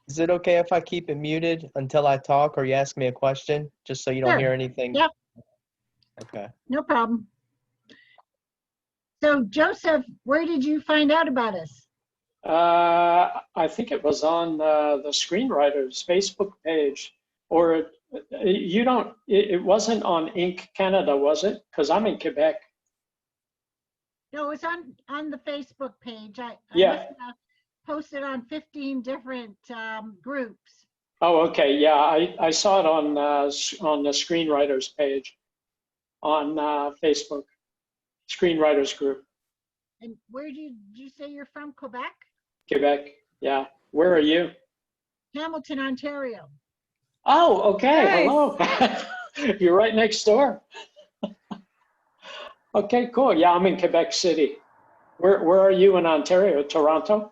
Is it okay if I keep it muted until I talk or you ask me a question, just so you don't Sure. hear anything? Yep. Okay. No problem. So Joseph, where did you find out about us? I think it was on the Screenwriters Facebook page, or you don't, it wasn't on Inc. Canada, was it? Because I'm in Quebec. No, it's on the Facebook page. I Yeah. must have posted on 15 different groups. Oh, okay. Yeah, I saw it on the Screenwriters page on Facebook, Screenwriters group. And where did you say you're from? Quebec? Quebec. Yeah. Where are you? Hamilton, Ontario. Oh, okay. Nice. Hello. You're right next door. Okay, cool. Yeah, I'm in Quebec City. Where are you in Ontario? Toronto?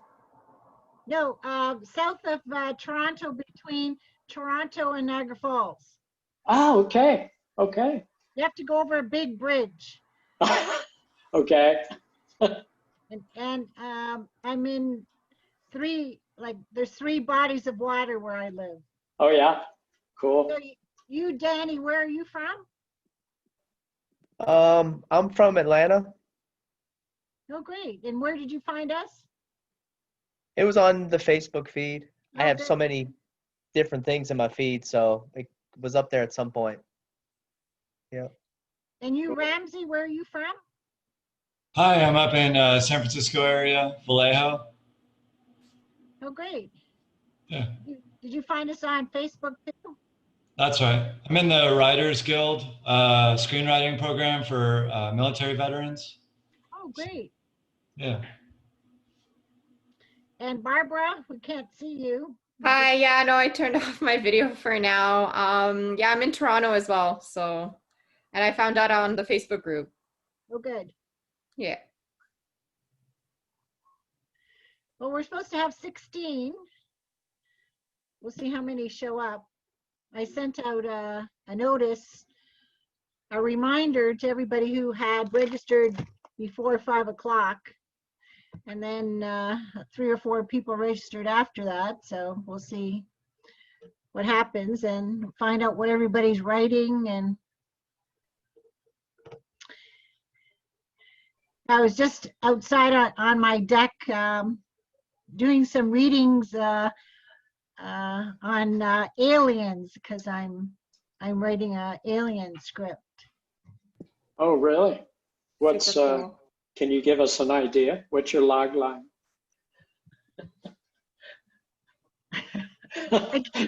No, south of Toronto, between Toronto and Niagara Falls. Oh, okay. Okay. You have to go over a big bridge. Okay. And I'm in there's 3 bodies of water where I live. Oh, yeah. Cool. So you, Danny, where are you from? I'm from Atlanta. Oh, great. And where did you find us? It was on the Facebook feed. I have so Okay. many different things in my feed, so it was up there at some point. Yeah. And you, Ramsey, where are you from? Hi, I'm up in San Francisco area, Vallejo. Oh, great. Yeah, Did you find us on Facebook too? that's right. I'm in the Writers Guild screenwriting program for military veterans. Oh, great. Yeah. And Barbara, we can't see you. Hi, yeah, no, I turned off my video for now. Yeah, I'm in Toronto as well, so, and I found out on the Facebook group. Oh, good. Yeah. Well, we're supposed to have 16. We'll see how many show up. I sent out a notice, a reminder to everybody who had registered before 5 o'clock. And then 3 or 4 people registered after that. So we'll see what happens and find out what everybody's writing. And I was just outside on my deck doing some readings on aliens, because I'm writing a alien script. Oh, really? What's Super cool. Can you give us an idea? What's your log line?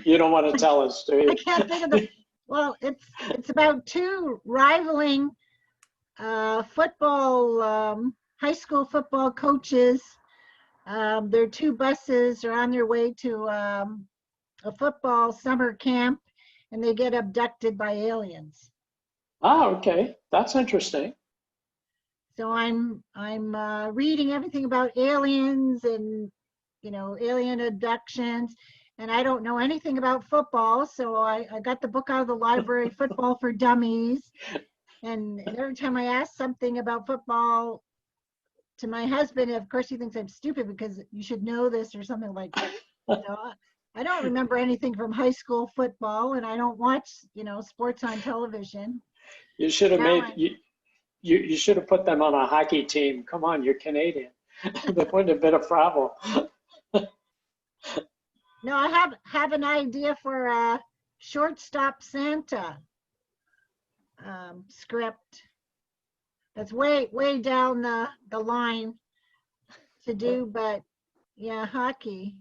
You don't want to tell us, do you? I can't think of the. Well, it's about 2 rivaling football, high school football coaches. Their 2 buses are on their way to a football summer camp, and they get abducted by aliens. Oh, okay. That's interesting. So I'm reading everything about aliens and, alien abductions, and I don't know anything about football. So I got the book out of the library, Football for Dummies. And every time I ask something about football to my husband, of course he thinks I'm stupid because you should know this or something like that. I don't remember anything from high school football, and I don't watch, sports on television. You should have you should have put them on a hockey team. Come on, you're Canadian. That wouldn't have been a problem. No, I have an idea for a Shortstop Santa script. That's way down the line to do, but yeah, hockey.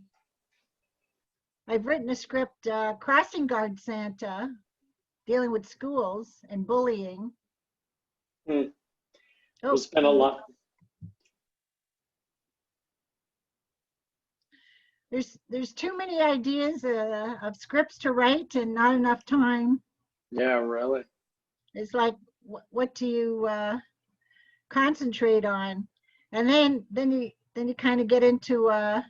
I've written a script, Crossing Guard Santa, dealing with schools and bullying. There's been a lot. There's too many ideas of scripts to write and not enough time. Yeah, really. It's like, what do you concentrate on? And then you kind of get into a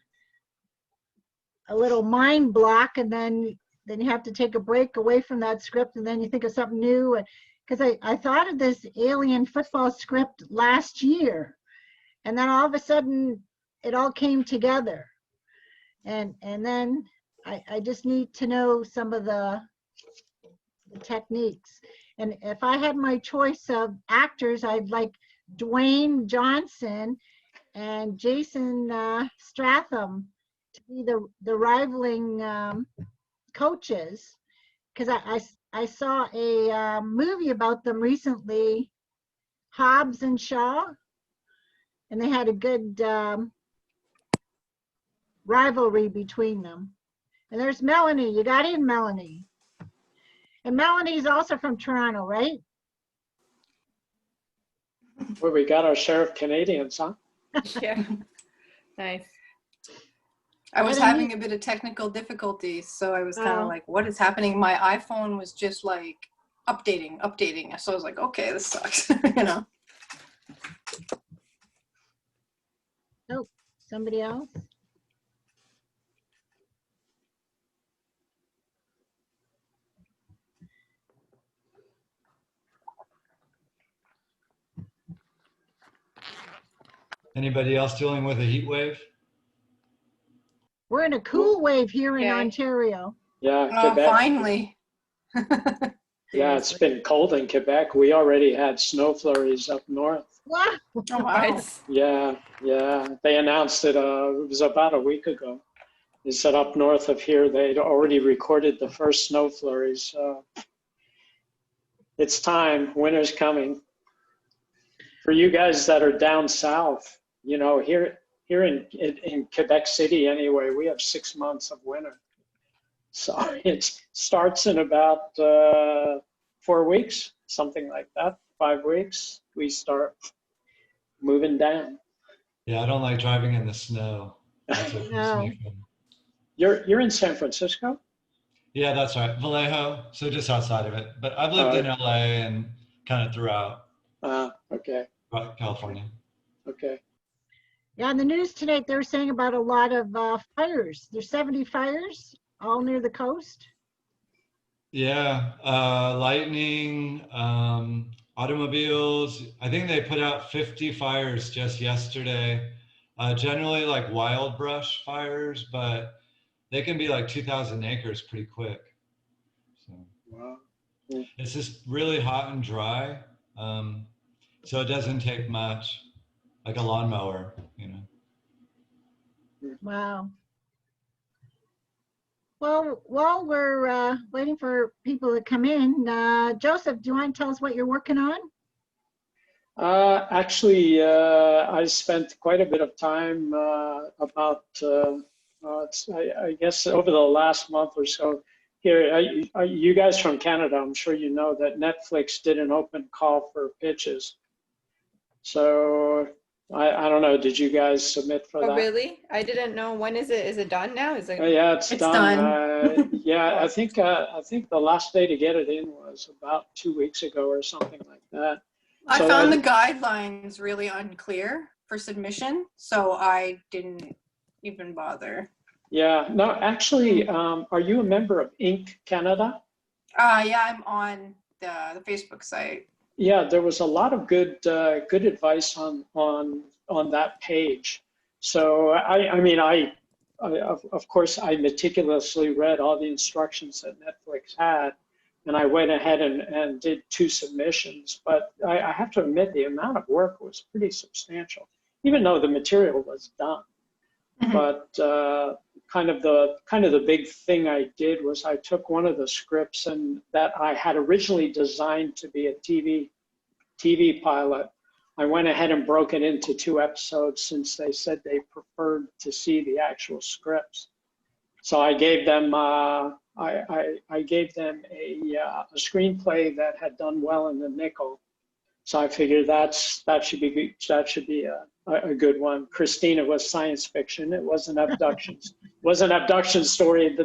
little mind block, and then you have to take a break away from that script, and then you think of something new. Because I thought of this alien football script last year, and then all of a sudden it all came together. And then I just need to know some of the techniques. And if I had my choice of actors, I'd like Dwayne Johnson and Jason Stratham to be the rivaling coaches, because I saw a movie about them recently, Hobbs and Shaw, and they had a good rivalry between them. And there's Melanie. You got in, Melanie. And Melanie's also from Toronto, right? Well, we got our share of Canadians, huh? Yeah. Nice. I was What a having neat- a bit of technical difficulties, so I was kind Oh. of like, what is happening? My iPhone was just like updating. So I was like, okay, this sucks, you know. Oh, somebody else? Anybody else dealing with a heat wave? We're in a cool wave here in Okay. Ontario. Yeah, Oh, Quebec. finally. Yeah, it's been cold in Quebec. We already had snow flurries up north. Wow. Oh, wow. What? Yeah. They announced it, it was about a week ago. They said up north of here, they'd already recorded the first snow flurries. It's time, winter's coming. For you guys that are down south, you know, here in Quebec City anyway, we have 6 months of winter. So it starts in about 4 weeks, something like that, 5 weeks, we start moving down. Yeah, I don't like driving in the snow. That's what keeps No. me from. You're in San Francisco? Yeah, that's right. Vallejo, so just outside of it. But I've lived in LA and kind of throughout Okay, California. okay. Yeah, in the news tonight, they were saying about a lot of fires. There's 70 fires all near the coast. Yeah, lightning, automobiles. I think they put out 50 fires just yesterday. Generally like wild brush fires, but they can be like 2,000 acres pretty quick. So Wow. it's just really hot and dry. So it doesn't take much, like a lawnmower, you know. Wow. Well, while we're waiting for people to come in, Joseph, do you want to tell us what you're working on? Actually, I spent quite a bit of time I guess over the last month or so. Here, you guys from Canada, I'm sure you know that Netflix did an open call for pitches. So I don't know, did you guys submit for that? Oh, really? I didn't know. When is it? Is it done now? Is it? Yeah, it's done. done. Yeah, I think the last day to get it in was about 2 weeks ago or something like that. I So found then- the guidelines really unclear for submission, so I didn't even bother. Yeah, no, actually, are you a member of Inc. Canada? Yeah, I'm on the Facebook site. Yeah, there was a lot of good advice on that page. So of course I meticulously read all the instructions that Netflix had, and I went ahead and did 2 submissions. But I have to admit the amount of work was pretty substantial, even though the material was done. Mhm. But kind of the big thing I did was I took one of the scripts and that I had originally designed to be a TV pilot. I went ahead and broke it into 2 episodes since they said they preferred to see the actual scripts. So I gave them I gave them a screenplay that had done well in the nickel. So I figured that should be a good one. Christina was science fiction. It was an abductions. Was an abduction story.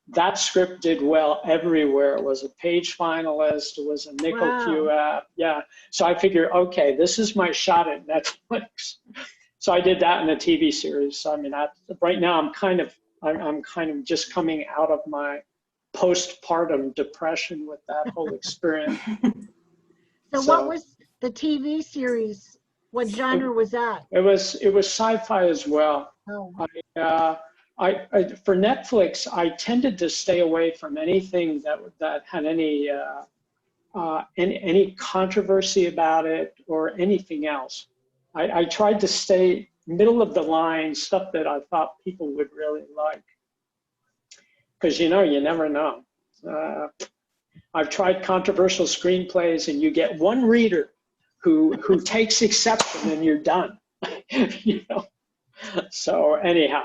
That script did well everywhere. It was a page finalist. It was a nickel Wow. Q app. Yeah. So I figured, okay, this is my shot at Netflix. So I did that in a TV series. So I mean, right now I'm kind of just coming out of my postpartum depression with that whole experience. So what was the TV series? What genre was that? It was sci-fi as well. Oh, for Netflix, I tended to stay away from anything that had any controversy about it or anything else. I tried to stay middle of the line, stuff that I thought people would really like. Because you never know. I've tried controversial screenplays, and you get one reader who takes exception, and you're done. So anyhow,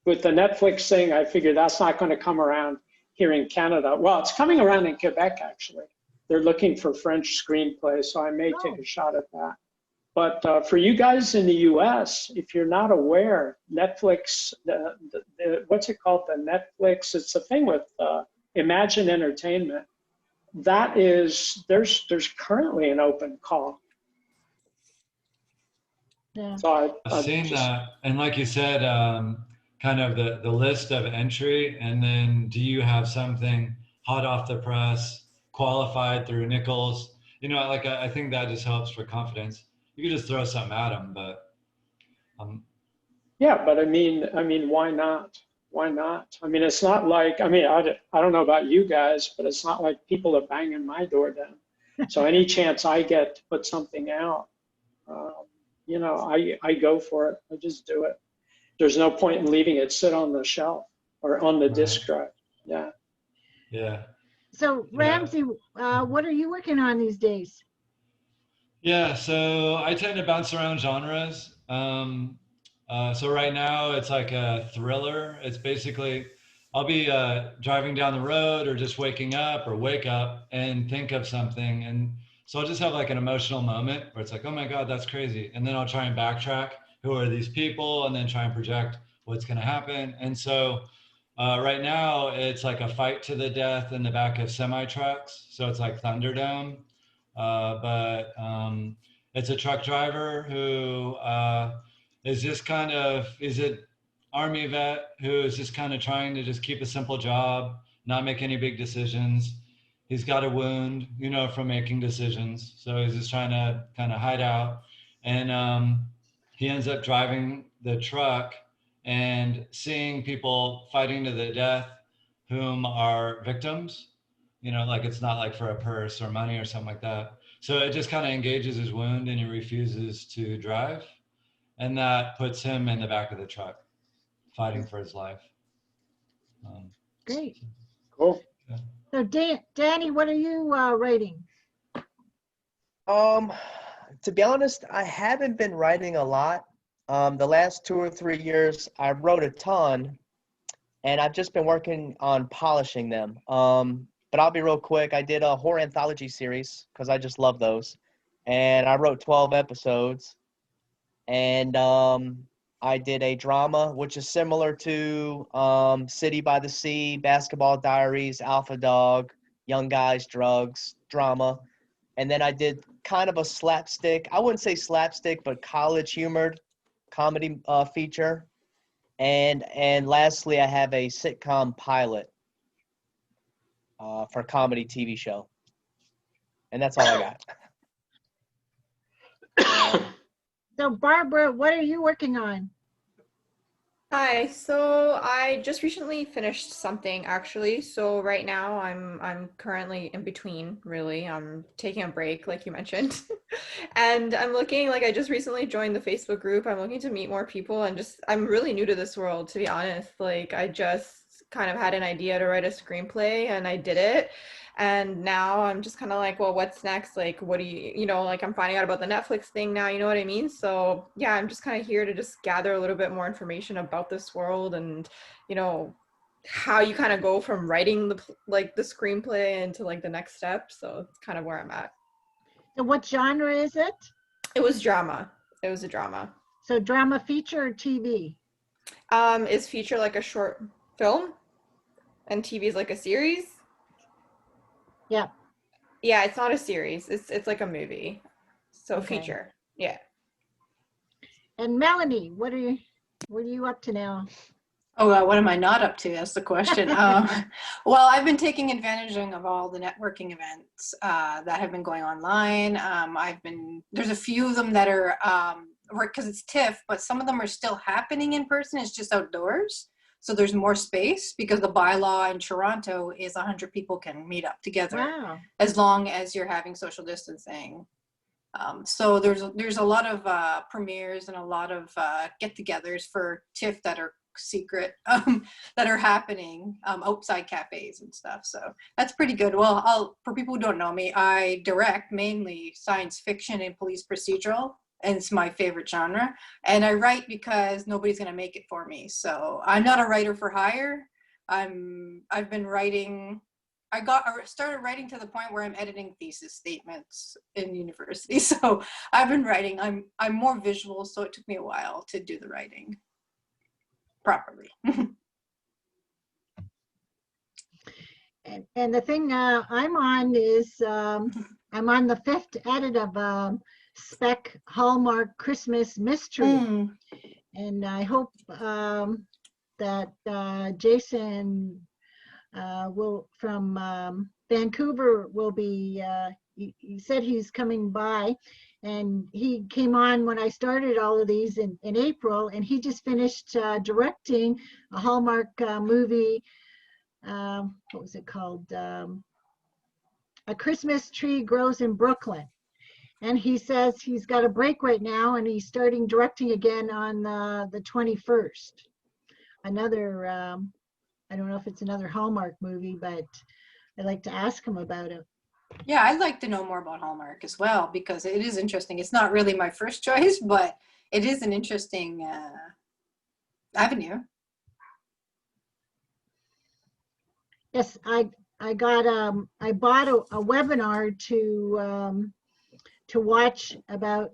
with the Netflix thing, I figured that's not going to come around here in Canada. Well, it's coming around in Quebec, actually. They're looking for French screenplays, so I may take a shot at that. But for you guys in the US, if you're not aware, Netflix, what's it called? The Netflix, it's a thing with Imagine Entertainment. That is, there's currently an open call. Yeah. So I've seen that. And like you said, kind of the list of entry, and then do you have something hot off the press, qualified through Nichols? Like I think that just helps for confidence. You could just throw something at them, but yeah, but I mean, why not? Why not? I mean, it's not like, I don't know about you guys, but it's not like people are banging my door down. So any chance I get to put something out, I go for it. I just do it. There's no point in leaving it sit on the shelf or on the disk drive. Yeah. Yeah. So Ramsey, what are you working on these days? Yeah, so I tend to bounce around genres. So right now it's like a thriller. It's basically, I'll be driving down the road or just waking up or wake up and think of something. And so I'll just have like an emotional moment where it's like, oh my God, that's crazy. And then I'll try and backtrack. Who are these people? And then try and project what's going to happen. And so right now it's like a fight to the death in the back of semi-trucks. So it's like Thunderdome. But it's a truck driver who is just kind of, is an Army vet who is just kind of trying to just keep a simple job, not make any big decisions. He's got a wound, from making decisions. So he's just trying to kind of hide out. And he ends up driving the truck and seeing people fighting to the death whom are victims. Like it's not like for a purse or money or something like that. So it just kind of engages his wound and he refuses to drive. And that puts him in the back of the truck, fighting for his life. Great. Cool. Yeah. So Danny, what are you writing? To be honest, I haven't been writing a lot. The last 2 or 3 years, I wrote a ton, and I've just been working on polishing them. But I'll be real quick. I did a horror anthology series because I just love those. And I wrote 12 episodes. And I did a drama, which is similar to City by the Sea, Basketball Diaries, Alpha Dog, Young Guys, Drugs, drama. And then I did kind of a slapstick. I wouldn't say slapstick, but college humored comedy feature. And lastly, I have a sitcom pilot. For a comedy TV show. And that's all I got. So Barbara, what are you working on? Hi, so I just recently finished something actually. So right now I'm currently in between, really. I'm taking a break, like you mentioned. And I'm looking, like I just recently joined the Facebook group. I'm looking to meet more people and I'm really new to this world, to be honest. Like I just kind of had an idea to write a screenplay and I did it. And now I'm just kind of like, well, what's next? Like, what do like I'm finding out about the Netflix thing now, you know what I mean? So yeah, I'm just kind of here to just gather a little bit more information about this world and, how you kind of go from writing the screenplay into like the next step. So it's kind of where I'm at. So what genre is it? It was drama. It was a drama. So drama, feature, or TV? Is feature like a short film and TV is like a series? Yeah. Yeah, it's not a series. It's like a movie. So Okay. feature. Yeah. And Melanie, what are you up to now? Oh, what am I not up to? That's the question. Well, I've been taking advantage of all the networking events that have been going online. There's a few of them that are because it's TIFF, but some of them are still happening in person. It's just outdoors. So there's more space because the bylaw in Toronto is 100 people can meet up together Wow. as long as you're having social distancing. So there's a lot of premieres and a lot of get-togethers for TIFF that are secret, that are happening outside cafes and stuff. So that's pretty good. Well, for people who don't know me, I direct mainly science fiction and police procedural, and it's my favorite genre. And I write because nobody's going to make it for me. So I'm not a writer for hire. I've been writing. I started writing to the point where I'm editing thesis statements in university. So I've been writing. I'm more visual, so it took me a while to do the writing properly. And the thing I'm on is I'm on the 5th edit of Spec Hallmark Christmas Mystery. And I hope that Jason will from Vancouver will be, he said he's coming by, and he came on when I started all of these in April, and he just finished directing a Hallmark movie. What was it called? A Christmas Tree Grows in Brooklyn. And he says he's got a break right now, and he's starting directing again on the 21st. Another, I don't know if it's another Hallmark movie, but I'd like to ask him about it. Yeah, I'd like to know more about Hallmark as well, because it is interesting. It's not really my first choice, but it is an interesting avenue. Yes, I bought a webinar to watch about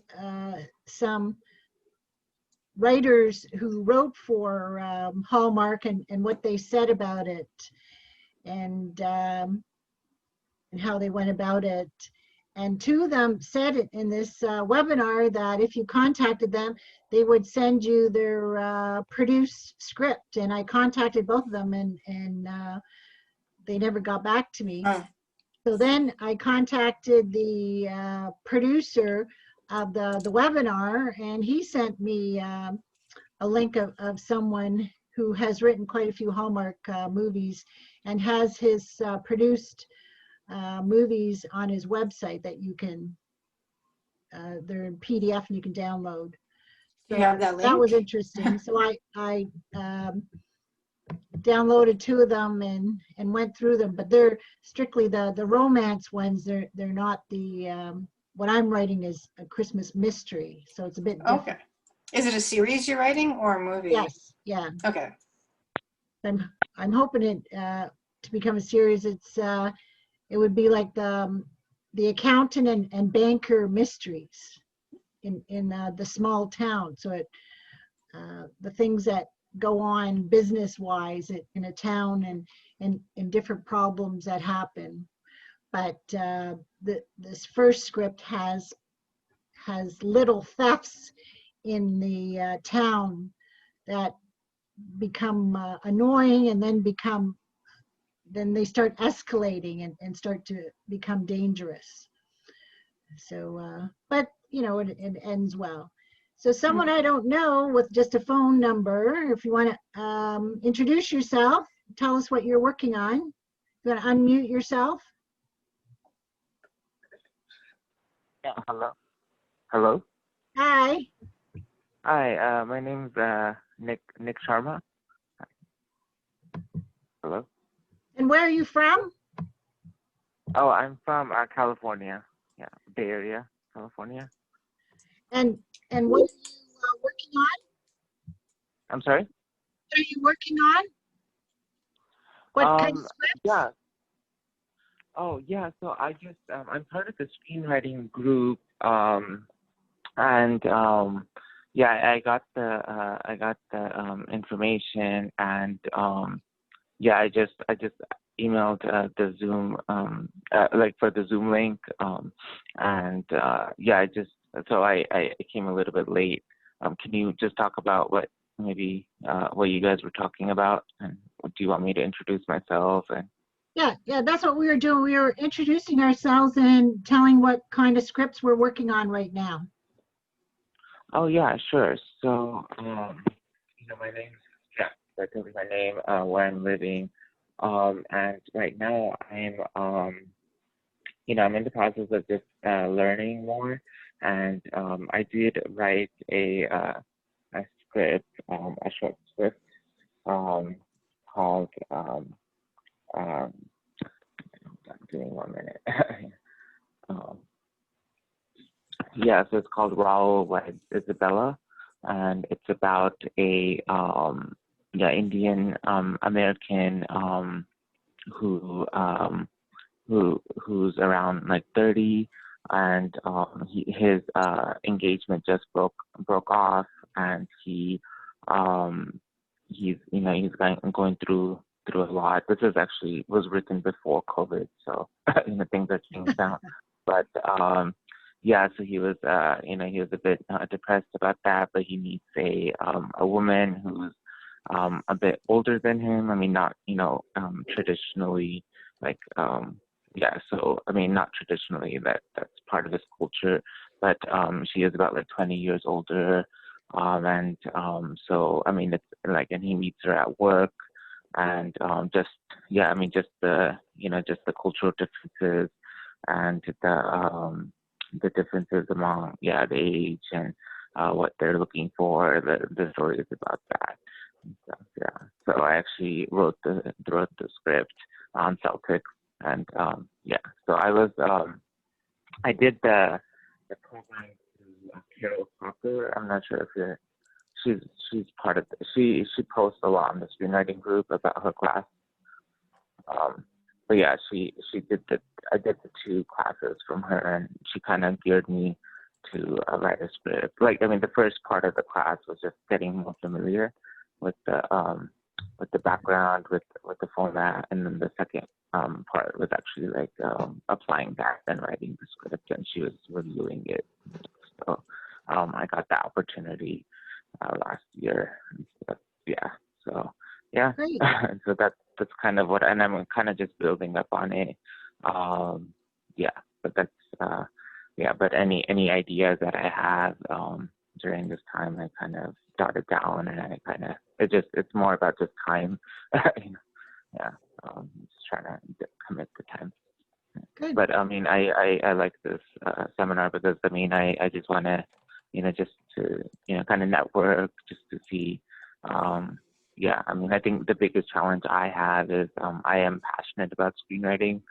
some writers who wrote for Hallmark and what they said about it, and how they went about it. And two of them said it in this webinar that if you contacted them, they would send you their produced script. And I contacted both of them, and they never got back to me. So then I contacted the producer of the webinar, and he sent me a link of someone who has written quite a few Hallmark movies and has his produced movies on his website that you can, they're in PDF and you can download. So you have that link? That was interesting. So I downloaded two of them and went through them, but they're strictly the romance ones. They're not the, what I'm writing is a Christmas mystery. So it's a bit different. Okay. Is it a series you're writing or a movie? Yes. Yeah. Okay. I'm hoping it to become a series. It's it would be like the accountant and banker mysteries in the small town. So it the things that go on business wise in a town and different problems that happen. But this first script has little thefts in the town that become annoying, and then they start escalating and start to become dangerous. So, but you know, it ends well. So someone I don't know with just a phone number, if you want to introduce yourself, tell us what you're working on. You want to unmute yourself? Yeah, hello. Hello. Hi. Hi, my name's Nick Sharma. Hello. And where are you from? Oh, I'm from California. Yeah, Bay Area, California. And what are you working on? I'm sorry? What are you working on? What kind of scripts? Yeah. Oh, yeah. So I just I'm part of the screenwriting group, and yeah, I got the information, and yeah, I just emailed the Zoom like for the Zoom link, and yeah, I came a little bit late. Can you just talk about what you guys were talking about, and do you want me to introduce myself? And Yeah, that's what we were doing. We were introducing ourselves and telling what kind of scripts we're working on right now. Oh yeah, sure. So, my name's yeah, that's my name, where I'm living, and right now I'm in the process of just learning more, and I did write a script, a short script, um, called um, give me 1 minute. um, yeah, so it's called Raul Wed Isabella, and it's about a Indian American who who's around like 30, and his engagement just broke off, and he's going through a lot. This is actually was written before COVID, so things are changed now. But yeah, so he was he was a bit depressed about that, but he meets a woman who's a bit older than him. I mean, not traditionally like so I mean, not traditionally that's part of his culture, but she is about like 20 years older, and so I mean it's like, and he meets her at work, and just just the cultural differences, and the differences among the age and what they're looking for. The story is about that. And stuff, yeah. So I actually wrote the script on Celtic, and so I did the program through Carol Cocker. I'm not sure if she's part of she posts a lot on the screenwriting group about her class. But yeah, I did the 2 classes from her, and she kind of geared me to write a script. Like, I mean, the first part of the class was just getting more familiar with the background, with the format, and then the second part was actually like applying that and writing the script, and she was reviewing it. So I got that opportunity last year. So yeah, Great. so that's kind of what, and I'm kind of just building up on it. But that's but any ideas that I have during this time, I kind of jotted down, and I kind of it's more about just time. Just trying to commit the time. Good. But I mean, I like this seminar because I mean, I just want to just to kind of network, just to see. I mean, I think the biggest challenge I have is I am passionate about screenwriting,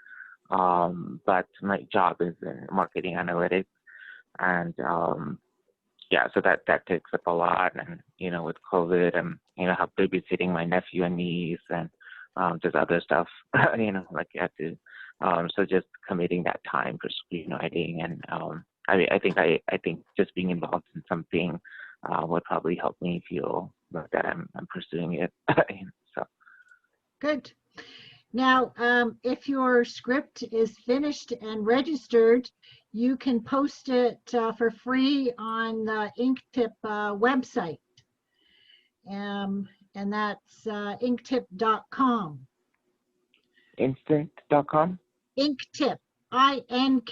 but my job is in marketing analytics, and so that takes up a lot. And with COVID, I'm help babysitting my nephew and niece, and just other stuff. Like you have to. So just committing that time for screenwriting, and I think just being involved in something would probably help me feel that I'm pursuing it. So Good. Now, if your script is finished and registered, you can post it for free on the Inktip website. And that's inktip.com. Instant.com? Inktip, INKTIP.com.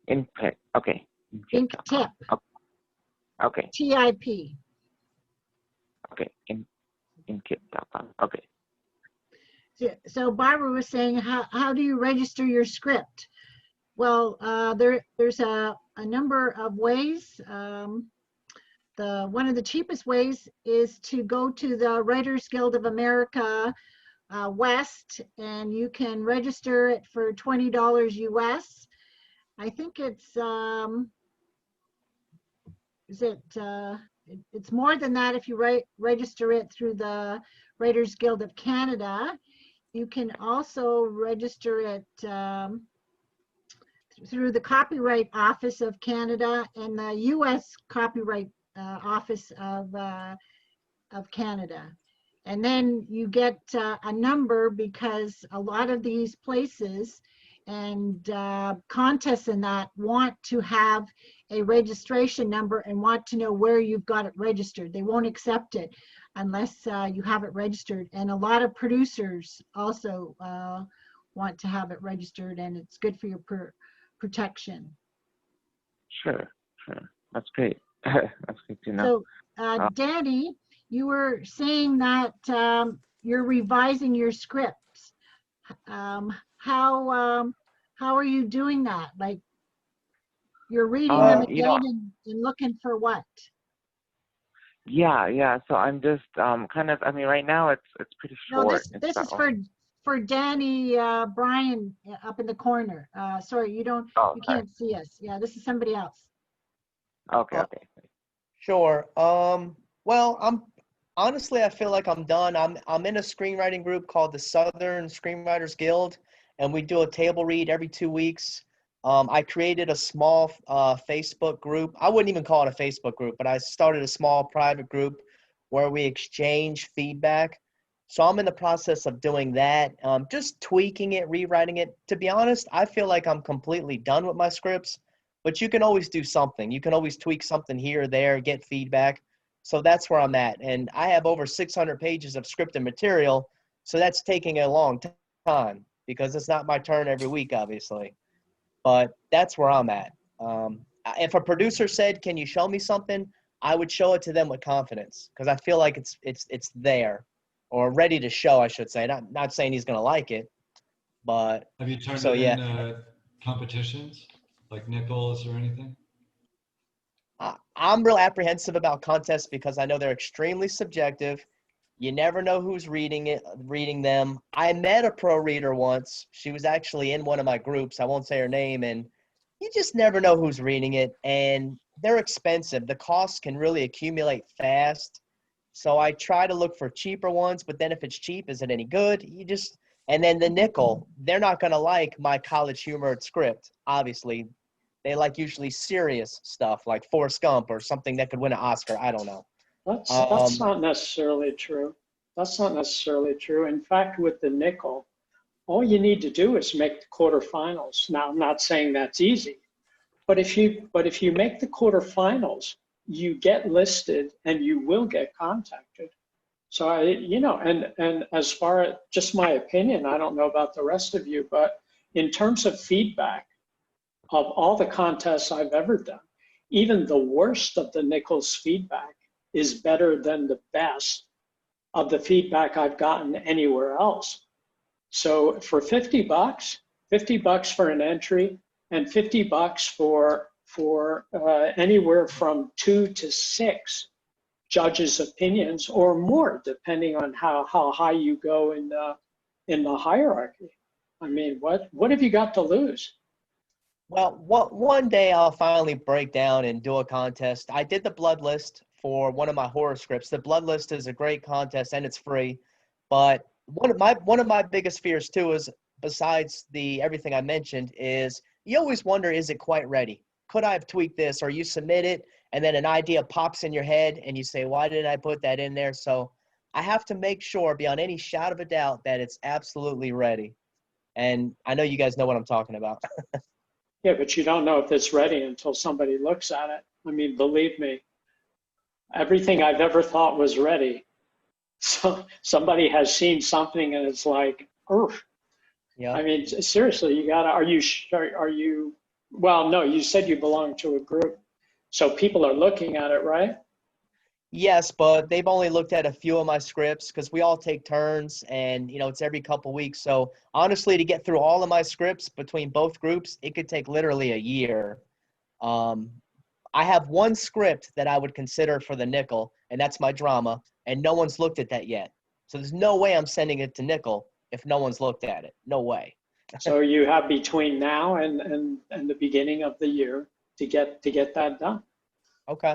Inktip, okay. Inktip. Okay. TIP. Okay. Inktip.com. Okay. So Barbara was saying, how do you register your script? Well, there's a number of ways. One of the cheapest ways is to go to the Writers Guild of America West, and you can register it for $20 US. I think it's it's more than that if you register it through the Writers Guild of Canada. You can also register it through the Copyright Office of Canada and the U.S. Copyright Office of Canada. And then you get a number, because a lot of these places and contests and that want to have a registration number and want to know where you've got it registered. They won't accept it unless you have it registered. And a lot of producers also want to have it registered, and it's good for your protection. Sure, sure. That's great. That's good to know. So, Danny, you were saying that you're revising your scripts. How are you doing that? Like, you're reading them You know, again and looking for what? yeah. So I'm just kind of. I mean, right now it's pretty No, short. this is for Danny Bryan up in the corner. Sorry, you sorry. can't see us. Yeah, this is somebody else. Okay, Uh, okay. Sure. Well, honestly, I feel like I'm done. I'm in a screenwriting group called the Southern Screenwriters Guild, and we do a table read every 2 weeks. I created a small Facebook group. I wouldn't even call it a Facebook group, but I started a small private group where we exchange feedback. So I'm in the process of doing that, just tweaking it, rewriting it. To be honest, I feel like I'm completely done with my scripts, but you can always do something. You can always tweak something here or there, get feedback. So that's where I'm at. And I have over 600 pages of scripted material, so that's taking a long time because it's not my turn every week, obviously. But that's where I'm at. If a producer said, "Can you show me something?" I would show it to them with confidence because I feel like it's there, or ready to show, I should say. Not saying he's gonna like it, but Have you turned so it yeah. in competitions like Nichols or anything? I'm real apprehensive about contests because I know they're extremely subjective. You never know who's reading them. I met a pro reader once. She was actually in one of my groups. I won't say her name, and you just never know who's reading it, and they're expensive. The costs can really accumulate fast. So I try to look for cheaper ones, but then if it's cheap, is it any good? And then the nickel, they're not going to like my college humor script, obviously. They like usually serious stuff like Forrest Gump or something that could win an Oscar. I don't know. That's not necessarily true. That's not necessarily true. In fact, with the nickel, all you need to do is make the quarterfinals. Now, I'm not saying that's easy, but if you make the quarterfinals, you get listed and you will get contacted. So and as far as just my opinion, I don't know about the rest of you, but in terms of feedback, of all the contests I've ever done, even the worst of the Nichols feedback is better than the best of the feedback I've gotten anywhere else. So for $50 for an entry, and $50 for anywhere from 2 to 6 judges' opinions or more, depending on how high you go in the hierarchy. I mean, what have you got to lose? Well, one day I'll finally break down and do a contest. I did the blood list for one of my horror scripts. The blood list is a great contest and it's free. But one of my biggest fears too is, besides the everything I mentioned, is you always wonder, is it quite ready? Could I have tweaked this? Or you submit it and then an idea pops in your head and you say, why did I put that in there? So I have to make sure beyond any shadow of a doubt that it's absolutely ready. And I know you guys know what I'm talking about. Yeah, but you don't know if it's ready until somebody looks at it. I mean, believe me, everything I've ever thought was ready. So somebody has seen something and it's like, oof. Yeah. I mean, seriously, well, no, you said you belong to a group. So people are looking at it, right? Yes, but they've only looked at a few of my scripts because we all take turns and, it's every couple weeks. So honestly, to get through all of my scripts between both groups, it could take literally a year. I have one script that I would consider for the nickel, and that's my drama, and no one's looked at that yet. So there's no way I'm sending it to nickel if no one's looked at it. No way. So you have between now and the beginning of the year to get that done. Okay.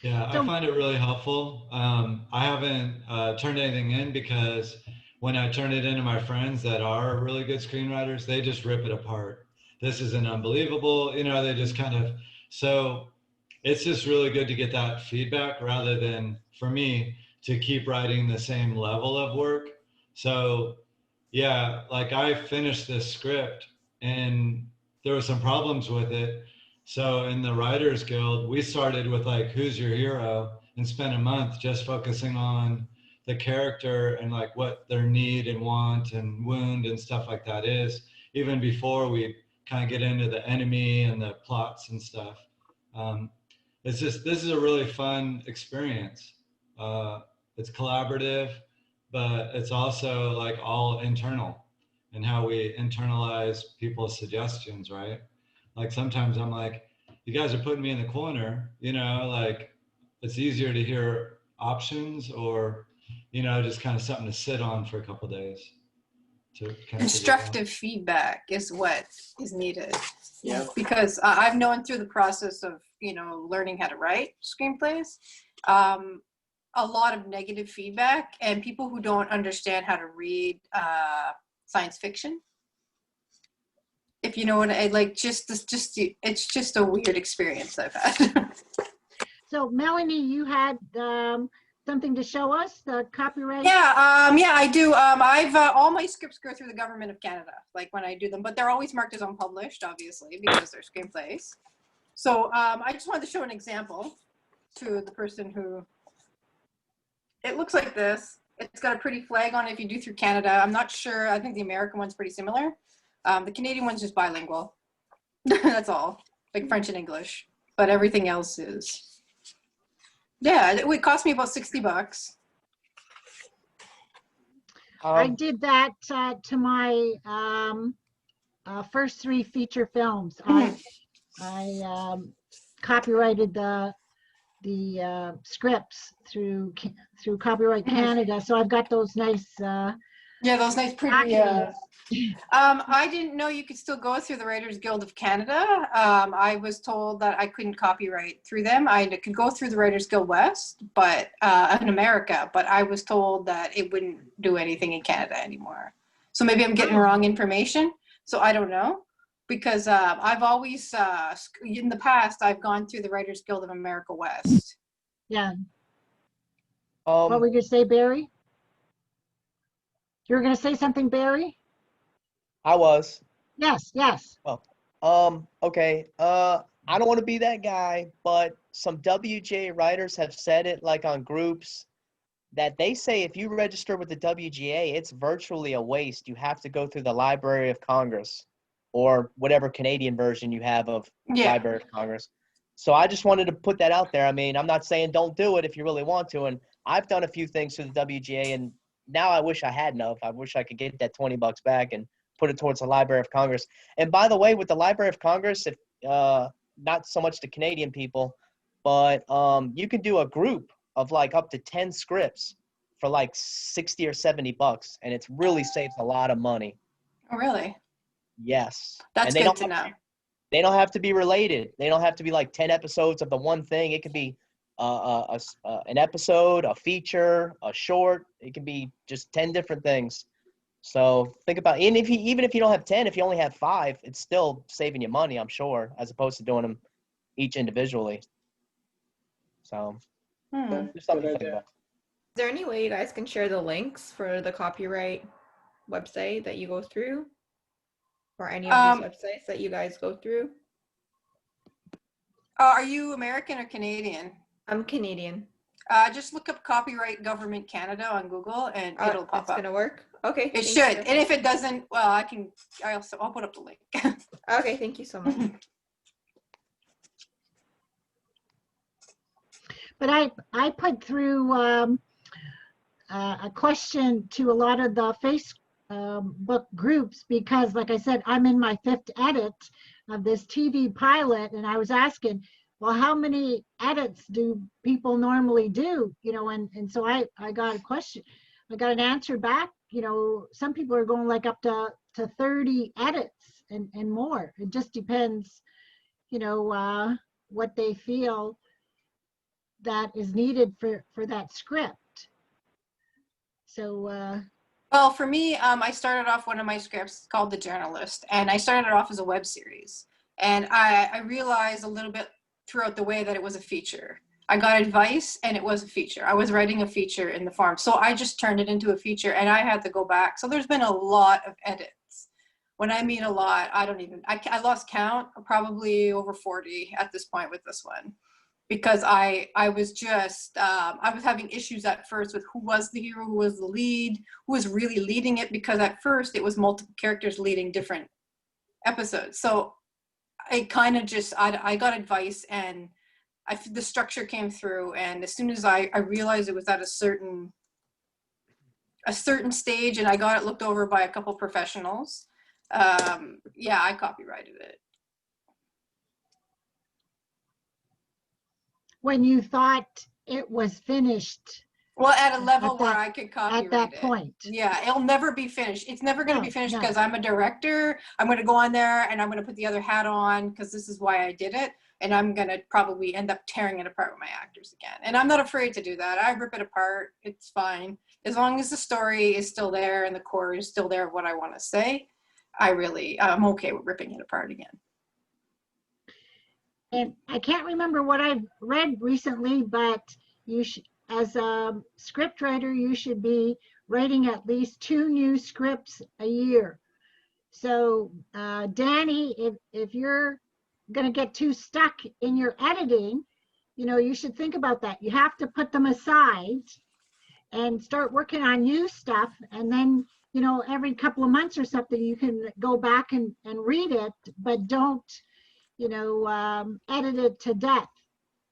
Yeah, I find it really helpful. I haven't turned anything in because when I turn it into my friends that are really good screenwriters, they just rip it apart. This isn't unbelievable. They just kind of, so it's just really good to get that feedback rather than for me to keep writing the same level of work. So yeah, like I finished this script and there were some problems with it. So in the Writers Guild, we started with like, who's your hero? And spent a month just focusing on the character and like what their need and want and wound and stuff like that is, even before we kind of get into the enemy and the plots and stuff. It's just, this is a really fun experience. It's collaborative, but it's also like all internal, and how we internalize people's suggestions, right? Like sometimes I'm like, you guys are putting me in the corner, you know, like it's easier to hear options, or, you know, just kind of something to sit on for a couple of days. To kind of Constructive feedback is what is needed. Yeah. Because I've known through the process of, you know, learning how to write screenplays, a lot of negative feedback, and people who don't understand how to read science fiction. If you know what I like, it's just a weird experience I've had. So Melanie, you had something to show us, the copyright? Yeah, yeah, I do. I've all my scripts go through the government of Canada, like when I do them, but they're always marked as unpublished, obviously, because they're screenplays. So I just wanted to show an example to the person who. It looks like this. It's got a pretty flag on it if you do through Canada. I'm not sure. I think the American one's pretty similar. The Canadian one's just bilingual. That's all, like French and English, but everything else is. Yeah, it would cost me about $60. I did that to my first 3 feature films. I copyrighted the scripts through Copyright Canada, so I've got those nice. Yeah, those nice pretty. I didn't know you could still go through the Writers Guild of Canada. I was told that I couldn't copyright through them. I could go through the Writers Guild West, but in America, but I was told that it wouldn't do anything in Canada anymore. So maybe I'm getting wrong information. So I don't know, because I've always, in the past, I've gone through the Writers Guild of America West. Yeah. What were you gonna say, Barry? You were going to say something, Barry? I was. Yes, yes. Okay. I don't want to be that guy, but some WGA writers have said it, like on groups, that they say if you register with the WGA, it's virtually a waste. You have to go through the Library of Congress, or whatever Canadian version you have of Library of Congress. So I just wanted to put that out there. I mean, I'm not saying don't do it if you really want to. And I've done a few things through the WGA, and now I wish I had enough. I wish I could get that $20 back and put it towards the Library of Congress. And by the way, with the Library of Congress, if not so much the Canadian people, but you can do a group of like up to 10 scripts for like $60 or $70, and it really saves a lot of money. Oh, really? Yes. That's good to know. They don't have to be related. They don't have to be like 10 episodes of the one thing. It could be an episode, a feature, a short. It can be just 10 different things. So think about it. And even if you don't have 10, if you only have 5, it's still saving you money, I'm sure, as opposed to doing them each individually. So there's something to think about. Is there any way you guys can share the links for the copyright website that you go through, or any of these websites that you guys go through? Are you American or Canadian? I'm Canadian. Just look up Copyright Government Canada on Google, and it'll pop up. It's gonna work. Okay. It should. And if it doesn't, well, I'll put up the link. Okay, thank you so much. But I put through a question to a lot of the Facebook groups, because, like I said, I'm in my 5th edit of this TV pilot, and I was asking, well, how many edits do people normally do? You know, and so I got a question. I got an answer back. You know, some people are going like up to 30 edits and more. It just depends, you know, what they feel that is needed for that script. So well, for me, I started off one of my scripts called The Journalist, and I started it off as a web series, and I realized a little bit throughout the way that it was a feature. I got advice, and it was a feature. I was writing a feature in the farm, so I just turned it into a feature, and I had to go back. So there's been a lot of edits. When I mean a lot, I lost count, probably over 40 at this point with this one, because I was just, I was having issues at first with who was the hero, who was the lead, who was really leading it, because at first it was multiple characters leading different episodes. So I kind of just, I got advice, and the structure came through. And as soon as I realized it was at a certain stage, and I got it looked over by a couple professionals, yeah, I copyrighted it. When you thought it was finished Well, at a level At where that- I could copyright at that it. point. Yeah, it'll never be finished. It's never going to No, be finished no. because I'm a director. I'm going to go on there and I'm going to put the other hat on because this is why I did it. And I'm going to probably end up tearing it apart with my actors again. And I'm not afraid to do that. I rip it apart. It's fine. As long as the story is still there and the core is still there of what I want to say, I'm okay with ripping it apart again. And I can't remember what I've read recently, but as a scriptwriter, you should be writing at least 2 new scripts a year. So Danny, if you're going to get too stuck in your editing, you should think about that. You have to put them aside and start working on new stuff. And then, every couple of months or something, you can go back and read it, but don't, edit it to death,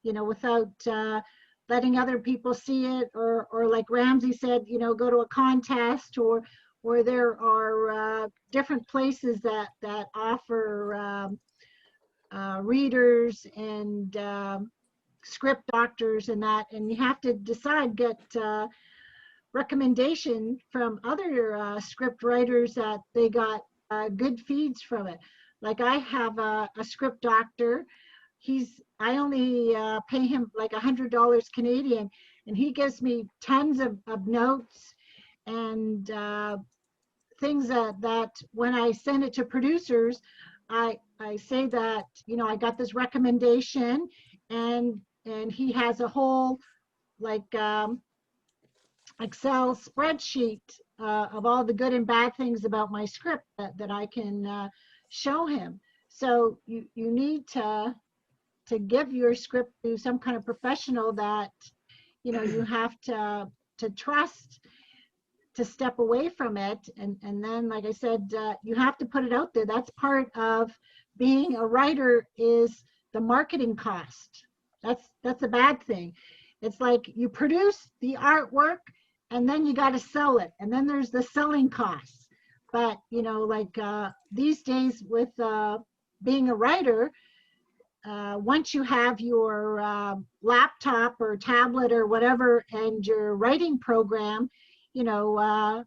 without letting other people see it, or like Ramsey said, go to a contest, or there are different places that offer readers and script doctors and that, and you have to decide, get recommendation from other script writers that they got good feeds from it. Like I have a script doctor. I only pay him like $100 Canadian, and he gives me tons of notes and things that when I send it to producers, I say that, I got this recommendation, and he has a whole like Excel spreadsheet of all the good and bad things about my script that I can show him. So you need to give your script to some kind of professional that you have to trust, to step away from it, and then, like I said, you have to put it out there. That's part of being a writer, is the marketing cost. That's a bad thing. It's like you produce the artwork and then you got to sell it, and then there's the selling costs. But like these days with being a writer, once you have your laptop or tablet or whatever and your writing program, you don't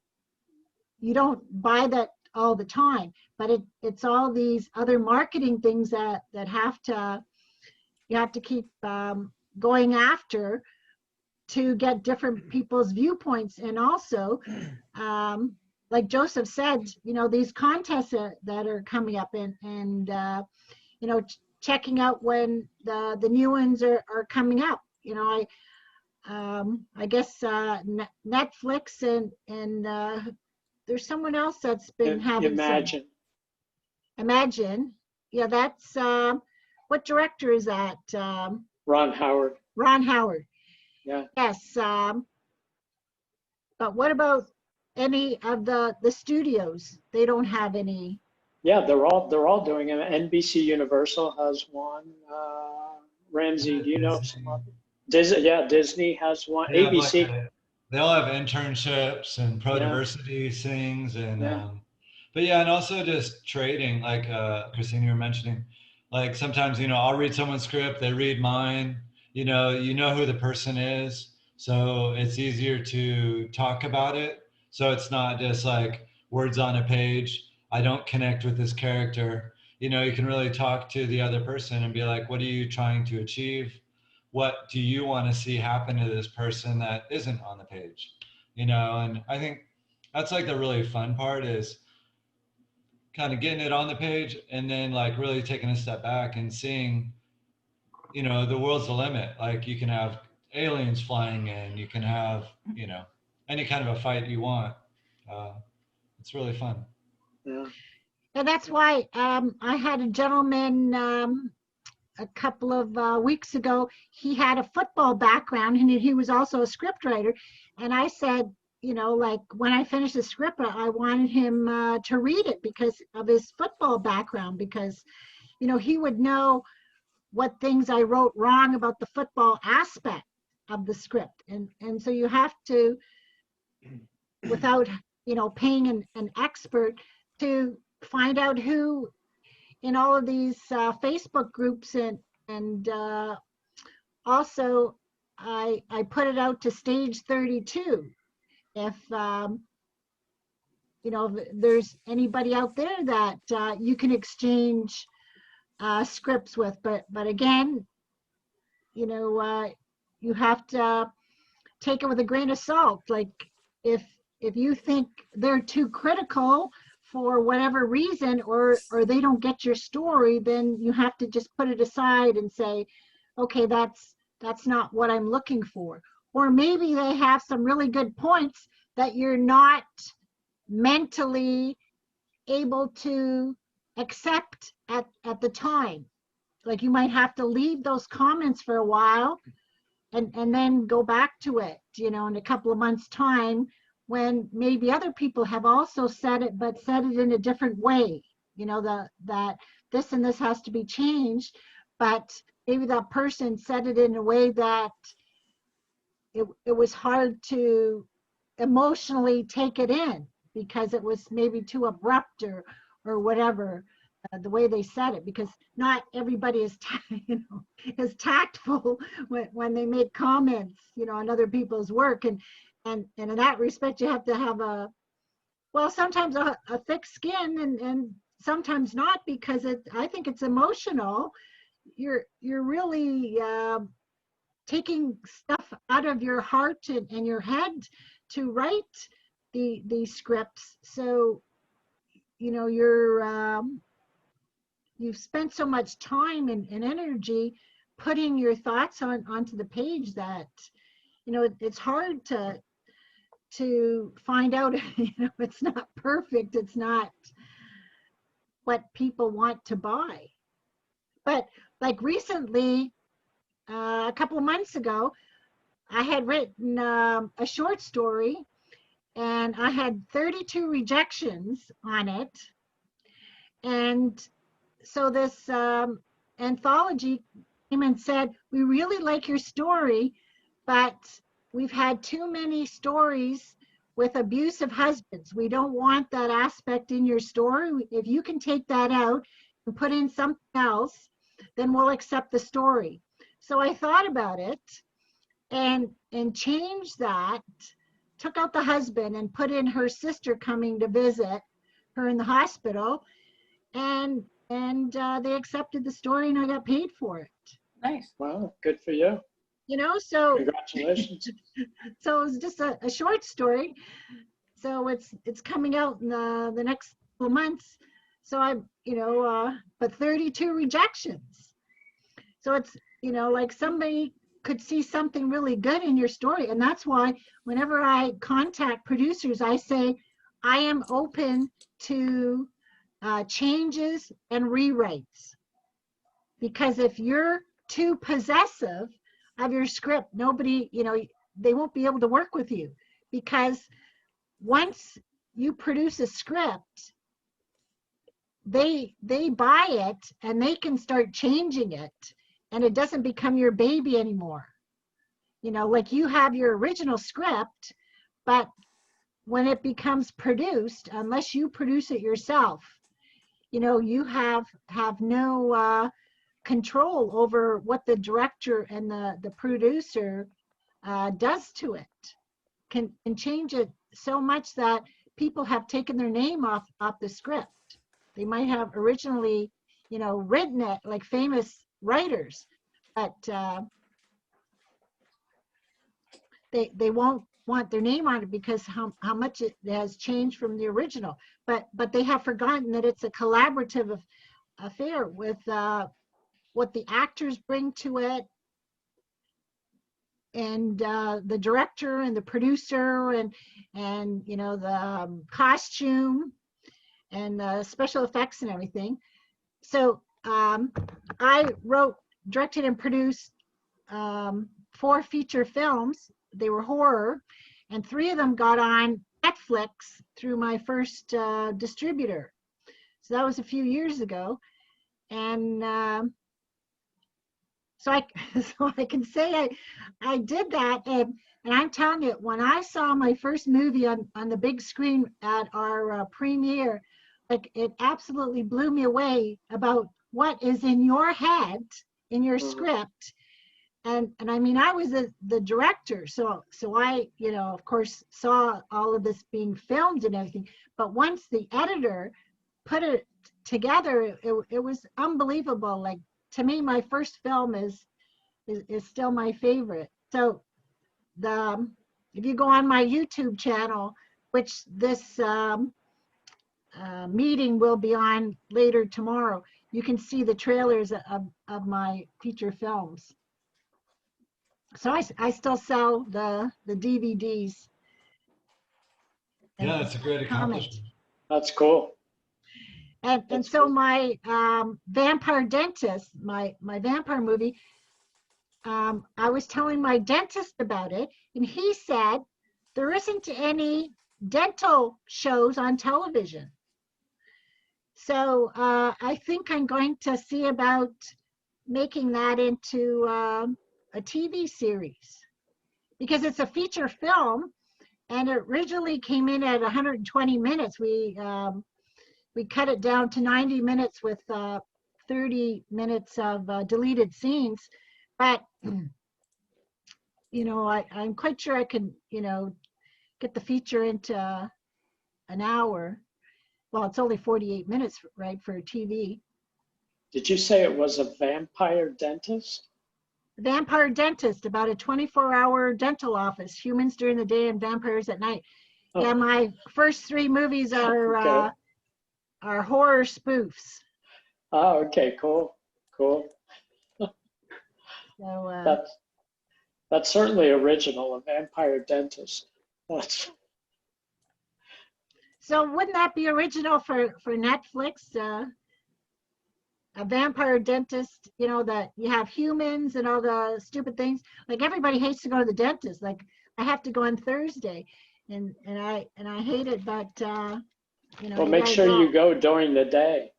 buy that all the time, but it's all these other marketing things that you have to keep going after to get different people's viewpoints. And also, like Joseph said, these contests that are coming up, and checking out when the new ones are coming up. I guess Netflix and there's someone else that's been having Imagine. Yeah, that's what director is that? Ron Howard. Ron Howard. Yeah. Yes. But what about any of the studios? They don't have any. Yeah, they're all doing it. NBC Universal has one. Ramsey, do you know some of them? Disney has one. Yeah, ABC. They all have internships and pro-diversity things, and but yeah, and also just trading, like Christine, you were mentioning, like sometimes I'll read someone's script, they read mine, you know who the person is, so it's easier to talk about it. So it's not just like words on a page. I don't connect with this character. You can really talk to the other person and be like, what are you trying to achieve? What do you want to see happen to this person that isn't on the page? And I think that's like the really fun part, is kind of getting it on the page and then like really taking a step back and seeing, the world's the limit. Like you can have aliens flying in, you can have, any kind of a fight you want. It's really fun. Yeah. And that's why I had a gentleman a couple of weeks ago. He had a football background, and he was also a scriptwriter. And I said, you know, like when I finished the script, I wanted him to read it because of his football background, because, you know, he would know what things I wrote wrong about the football aspect of the script. And so you have to, without, you know, paying an expert, to find out who in all of these Facebook groups, and also I put it out to Stage 32. If you know, if there's anybody out there that you can exchange scripts with, but again, you know, you have to take it with a grain of salt. Like if you think they're too critical for whatever reason, or they don't get your story, then you have to just put it aside and say, okay, that's not what I'm looking for. Or maybe they have some really good points that you're not mentally able to accept at the time. Like you might have to leave those comments for a while and then go back to it, you know, in a couple of months' time, when maybe other people have also said it, but said it in a different way, you know, that this and this has to be changed, but maybe that person said it in a way that it was hard to emotionally take it in because it was maybe too abrupt or whatever, the way they said it, because not everybody is you know, is tactful when they make comments, you know, on other people's work, and in that respect you have to have sometimes a thick skin, and sometimes not, because I think it's emotional. You're really taking stuff out of your heart and your head to write the scripts. So, you know, you've spent so much time and energy putting your thoughts onto the page that, you know, it's hard to find out, you know, it's not perfect. It's not what people want to buy. But like recently, a couple of months ago, I had written a short story, and I had 32 rejections on it. And so this anthology came and said, we really like your story, but we've had too many stories with abusive husbands. We don't want that aspect in your story. If you can take that out and put in something else, then we'll accept the story. So I thought about it and changed that, took out the husband and put in her sister coming to visit her in the hospital, and they accepted the story and I got paid for it. Nice. Wow, good for you. You know, so Congratulations. so it's just a short story. So it's coming out in the next couple months. So I'm, you know, but 32 rejections. So it's, you know, like somebody could see something really good in your story. And that's why whenever I contact producers, I say, I am open to changes and rewrites. Because if you're too possessive of your script, nobody, you know, they won't be able to work with you. Because once you produce a script, they buy it and they can start changing it, and it doesn't become your baby anymore. You know, like you have your original script, but when it becomes produced, unless you produce it yourself, you know, you have no control over what the director and the producer does to it. Can change it so much that people have taken their name off the script. They might have originally, you know, written it like famous writers, but they won't want their name on it because how much it has changed from the original. But they have forgotten that it's a collaborative affair with what the actors bring to it, and the director and the producer and you know, the costume and the special effects and everything. So I wrote, directed, and produced 4 feature films. They were horror, and 3 of them got on Netflix through my first distributor. So that was a few years ago. And so I can say I did that. And I'm telling you, when I saw my first movie on the big screen at our premiere, like, it absolutely blew me away about what is in your head, in your script. And I mean, I was the director, so I, of course, saw all of this being filmed and everything. But once the editor put it together, it was unbelievable. Like, to me, my first film is still my favorite. So if you go on my YouTube channel, which this meeting will be on later tomorrow, you can see the trailers of my feature films. So I still sell the DVDs. Yeah, that's a great accomplishment. That's cool. And so my vampire dentist, my vampire movie, I was telling my dentist about it, and he said there isn't any dental shows on television. So I think I'm going to see about making that into a TV series, because it's a feature film, and it originally came in at 120 minutes. We cut it down to 90 minutes with 30 minutes of deleted scenes, but I'm quite sure I can get the feature into an hour. Well, it's only 48 minutes, right, for TV. Did you say it was a vampire dentist? Vampire dentist, about a 24-hour dental office, humans during the day and vampires at night. Oh. Yeah, my first 3 movies are Okay. are horror spoofs. Oh, okay, cool. So That's certainly original, a vampire dentist. so wouldn't that be original for Netflix? A vampire dentist, that you have humans and all the stupid things. Like, everybody hates to go to the dentist. Like, I have to go on Thursday, and I hate it, but Well, make sure you go during the day.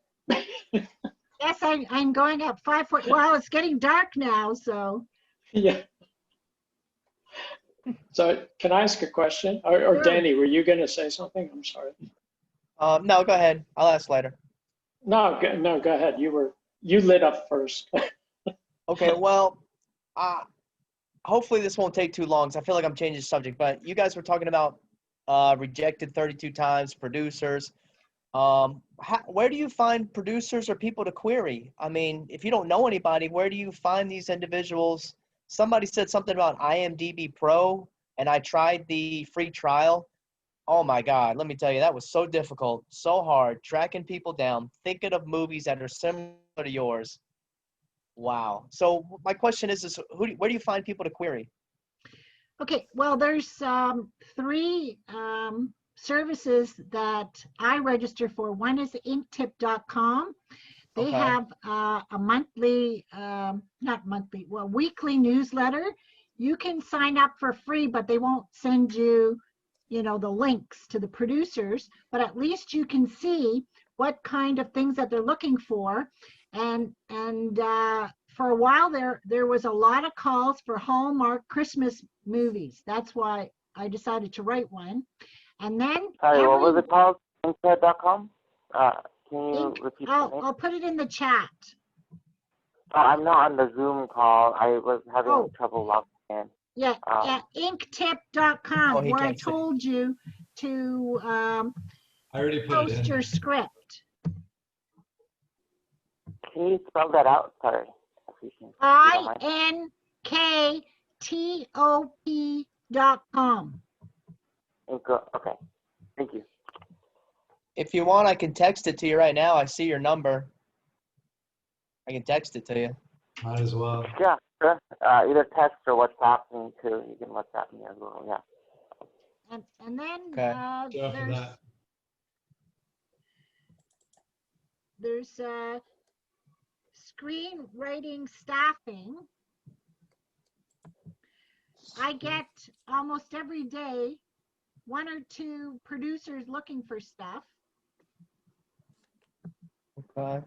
Yes, I'm going at 5:40. Well, it's getting dark now, so. Yeah. So can I ask a question? Or Sure. Danny, were you going to say something? I'm sorry. No, go ahead. I'll ask later. No, go ahead. You lit up first. Okay, well, hopefully this won't take too long, because I feel like I'm changing the subject. But you guys were talking about rejected 32 times, producers. Where do you find producers or people to query? I mean, if you don't know anybody, where do you find these individuals? Somebody said something about IMDb Pro, and I tried the free trial. Oh my God, let me tell you, that was so difficult, so hard, tracking people down, thinking of movies that are similar to yours. Wow. So my question is where do you find people to query? Okay, well, there's 3 services that I register for. One is inktip.com. They Okay. have a monthly, weekly newsletter. You can sign up for free, but they won't send you, the links to the producers, but at least you can see what kind of things that they're looking for. And for a while there was a lot of calls for Hallmark Christmas movies. That's why I decided to write one. And then What was it called? Insta.com? Can you repeat the name? I'll put it in the chat. Oh, I'm not on the Zoom call. I was having trouble logging in. Yeah, inktip.com, he where I can't see. told you to I already put it post in. your script. Can you spell that out? Sorry. If you can, inktop.com. Okay. Thank you. If you want, I can text it to you right now. I see your number. I can text it to you. Might as well. Yeah, sure. Either text or WhatsApp me too. You can WhatsApp me as well. Yeah. And then Okay. So after that. there's screenwriting staffing. I get almost every day 1 or 2 producers looking for stuff. Okay.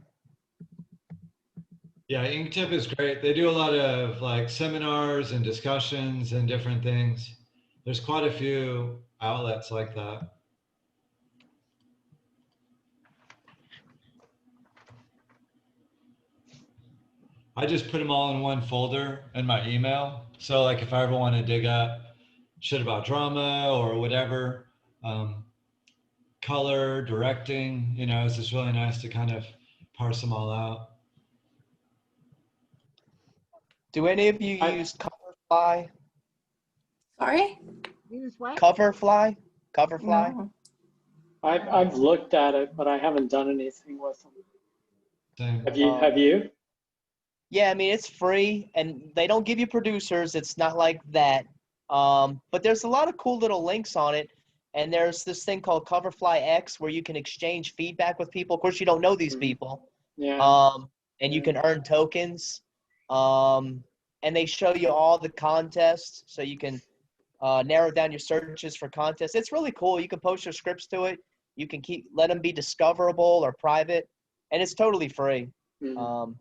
Yeah, Inktip is great. They do a lot of like seminars and discussions and different things. There's quite a few outlets like that. I just put them all in one folder in my email. So like if I ever want to dig up shit about drama or whatever, color, directing, you know, it's just really nice to kind of parse them all out. Do any of you use Coverfly? Sorry? Use what? Coverfly? Coverfly? No. I've looked at it, but I haven't done anything with them. Same. Have you? Have you? Yeah, I mean, it's free and they don't give you producers. It's not like that. But there's a lot of cool little links on it. And there's this thing called Coverfly X where you can exchange feedback with people. Of course, you don't know these people. Yeah. And you can earn tokens. And they show you all the contests so you can narrow down your searches for contests. It's really cool. You can post your scripts to it. You can let them be discoverable or private. And it's totally free. Mhm.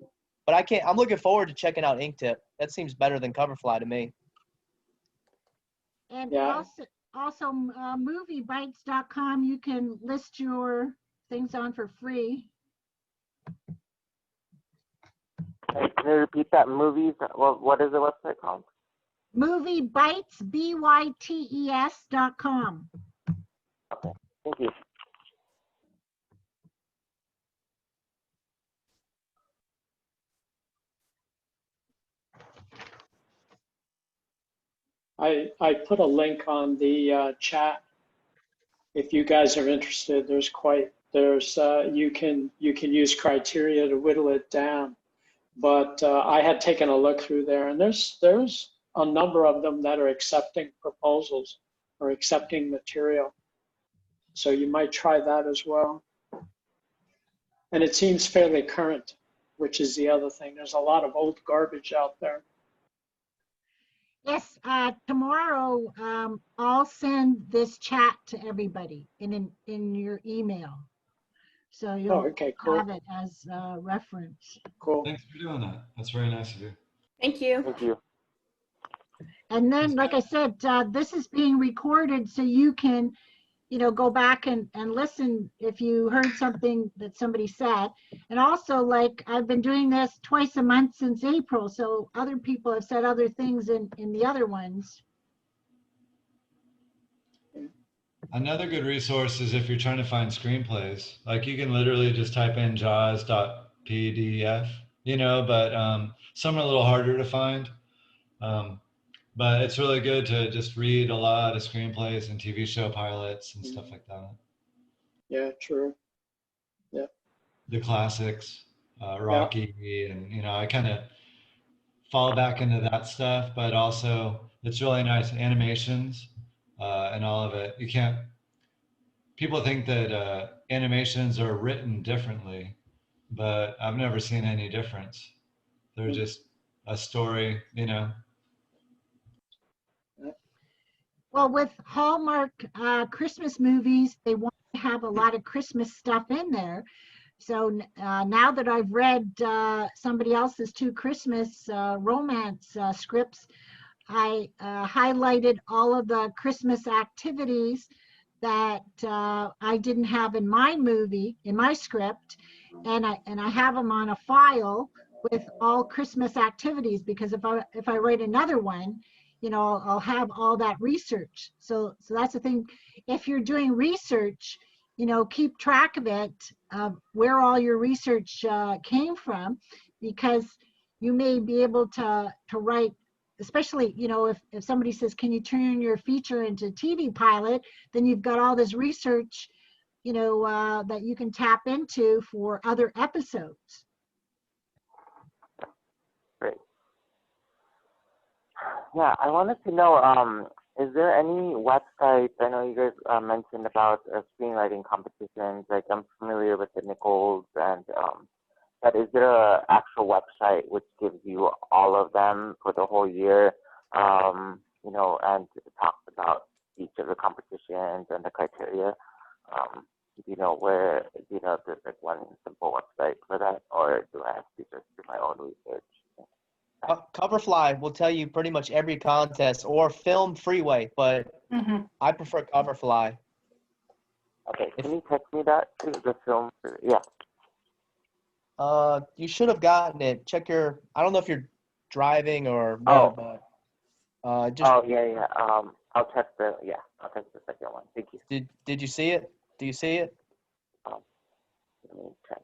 But I'm looking forward to checking out Inktip. That seems better than Coverfly to me. And Yeah. also moviebytes.com, you can list your things on for free. Hey, can you repeat that? Movies? What is the website called? Moviebytes, BYTES.com. Okay, thank you. I put a link on the chat. If you guys are interested, you can use criteria to whittle it down. But I had taken a look through there, and there's a number of them that are accepting proposals or accepting material. So you might try that as well. And it seems fairly current, which is the other thing. There's a lot of old garbage out there. Yes, tomorrow I'll send this chat to everybody in your email. So you'll okay, cool. have it as a reference. Cool. Thanks for doing that. That's very nice of you. Thank you. Thank you. And then, like I said, this is being recorded so you can, go back and listen if you heard something that somebody said. And also, like, I've been doing this twice a month since April, so other people have said other things in the other ones. Another good resource is if you're trying to find screenplays, like you can literally just type in jaws.pdf, but some are a little harder to find. But it's really good to just read a lot of screenplays and TV show pilots and stuff like that. Yeah, true. Yeah. The classics, Rocky, and I kind of fall back into that stuff, but also it's really nice animations and all of it. People think that animations are written differently, but I've never seen any difference. They're just a story, Well, with Hallmark Christmas movies, they want to have a lot of Christmas stuff in there. So now that I've read somebody else's 2 Christmas romance scripts, I highlighted all of the Christmas activities that I didn't have in my movie, in my script, and I have them on a file with all Christmas activities, because if I write another one, I'll have all that research. So that's the thing. If you're doing research, keep track of it, where all your research came from, because you may be able to write, especially, if somebody says, can you turn your feature into TV pilot, then you've got all this research, that you can tap into for other episodes. Great. Yeah, I wanted to know, is there any websites? I know you guys mentioned about screenwriting competitions. Like, I'm familiar with the Nichols, and but is there an actual website which gives you all of them for the whole year? and talked about each of the competitions and the criteria. If there's like one simple website for that, or do I have to just do my own research? Coverfly will tell you pretty much every contest, or Film Freeway, but I prefer Coverfly. Okay, can you text me that too, the film? Yeah. You should have gotten it. Check your. I don't know if you're driving or what, but just. Oh yeah. I'll text the second one. Thank you. Did you see it? Do you see it? Let me check.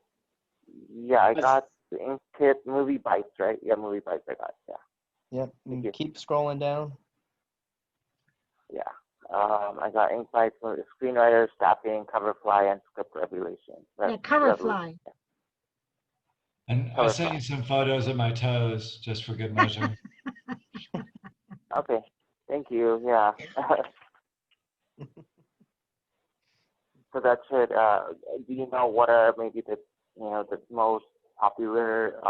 Yeah, I got the Ink Tip Movie Bites, right? Yeah, Movie Bites I got. Yeah. Yep. You keep scrolling down. Yeah. I got Ink Bites for the screenwriter, staffing, Coverfly, and script regulation. Yeah, Coverfly. And I sent you some photos of my toes just for good measure. Okay. Thank you. Yeah. So that should. Do you know what are maybe the most popular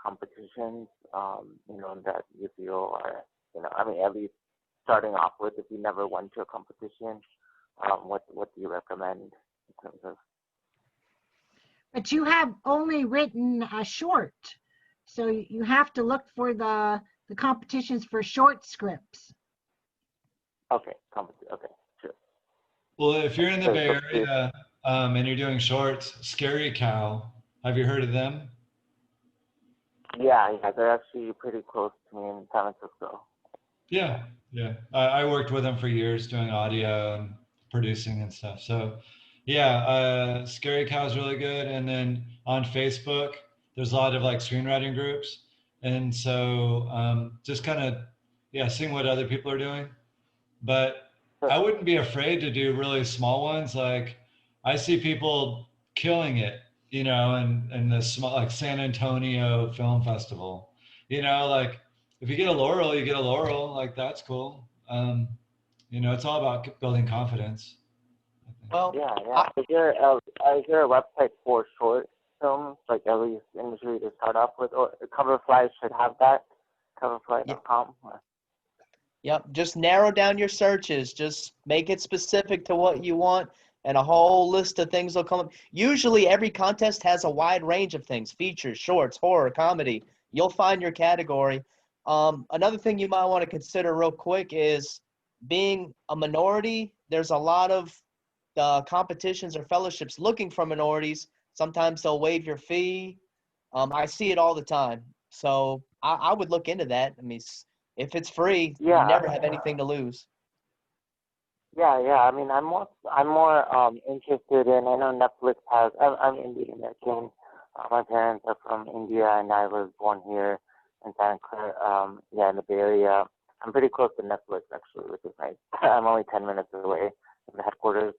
competitions that you feel are at least starting off with, if you never went to a competition, what do you recommend in terms of? But you have only written a short, so you have to look for the competitions for short scripts. Okay, okay, sure. Well, if you're in the Bay Area and you're doing shorts, Scary Cow, have you heard of them? Yeah, they're actually pretty close to me in San Francisco. Yeah. I worked with them for years doing audio and producing and stuff. So, yeah, Scary Cow is really good. And then on Facebook, there's a lot of like screenwriting groups. And so just kind of, seeing what other people are doing. But I wouldn't be afraid to do really small ones. Like I see people killing it, in the small, like San Antonio Film Festival, like if you get a laurel, you get a laurel. Like that's cool. It's all about building confidence. Well, yeah. Is there a website for short films, like at least initially to start off with, or Coverfly should have that? Coverfly.com. Yep. Just narrow down your searches. Just make it specific to what you want, and a whole list of things will come up. Usually every contest has a wide range of things: features, shorts, horror, comedy. You'll find your category. Another thing you might want to consider real quick is being a minority. There's a lot of competitions or fellowships looking for minorities. Sometimes they'll waive your fee. I see it all the time. So I would look into that. I mean, if it's free, you never have anything to lose. Yeah. I mean, I'm more interested in. I know Netflix has. I'm Indian American. My parents are from India, and I was born here in Santa Clara. In the Bay Area. I'm pretty close to Netflix actually, which is nice. I'm only 10 minutes away from the headquarters.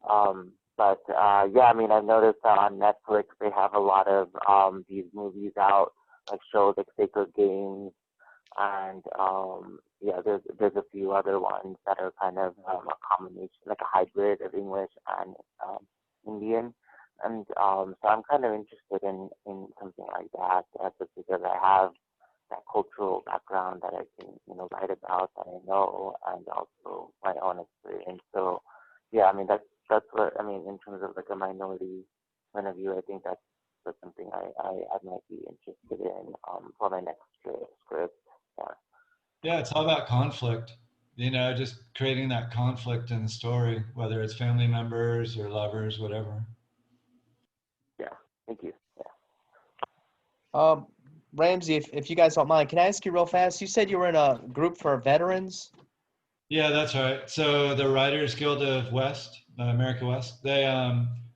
I mean, I've noticed that on Netflix they have a lot of these movies out, like shows like Sacred Games, and there's a few other ones that are kind of a combination, like a hybrid of English and Indian, and so I'm kind of interested in something like that, just because I have that cultural background that I can write about, that I know, and also my own experience. So I mean that's what I mean in terms of like a minority point of view. I think that's something I might be interested in for my next script. Yeah, it's all about conflict. Just creating that conflict in the story, whether it's family members or lovers, whatever. Yeah, thank you. Yeah. Ramsey, if you guys don't mind, can I ask you real fast? You said you were in a group for veterans. Yeah, that's right. So the Writers Guild of West, America West, they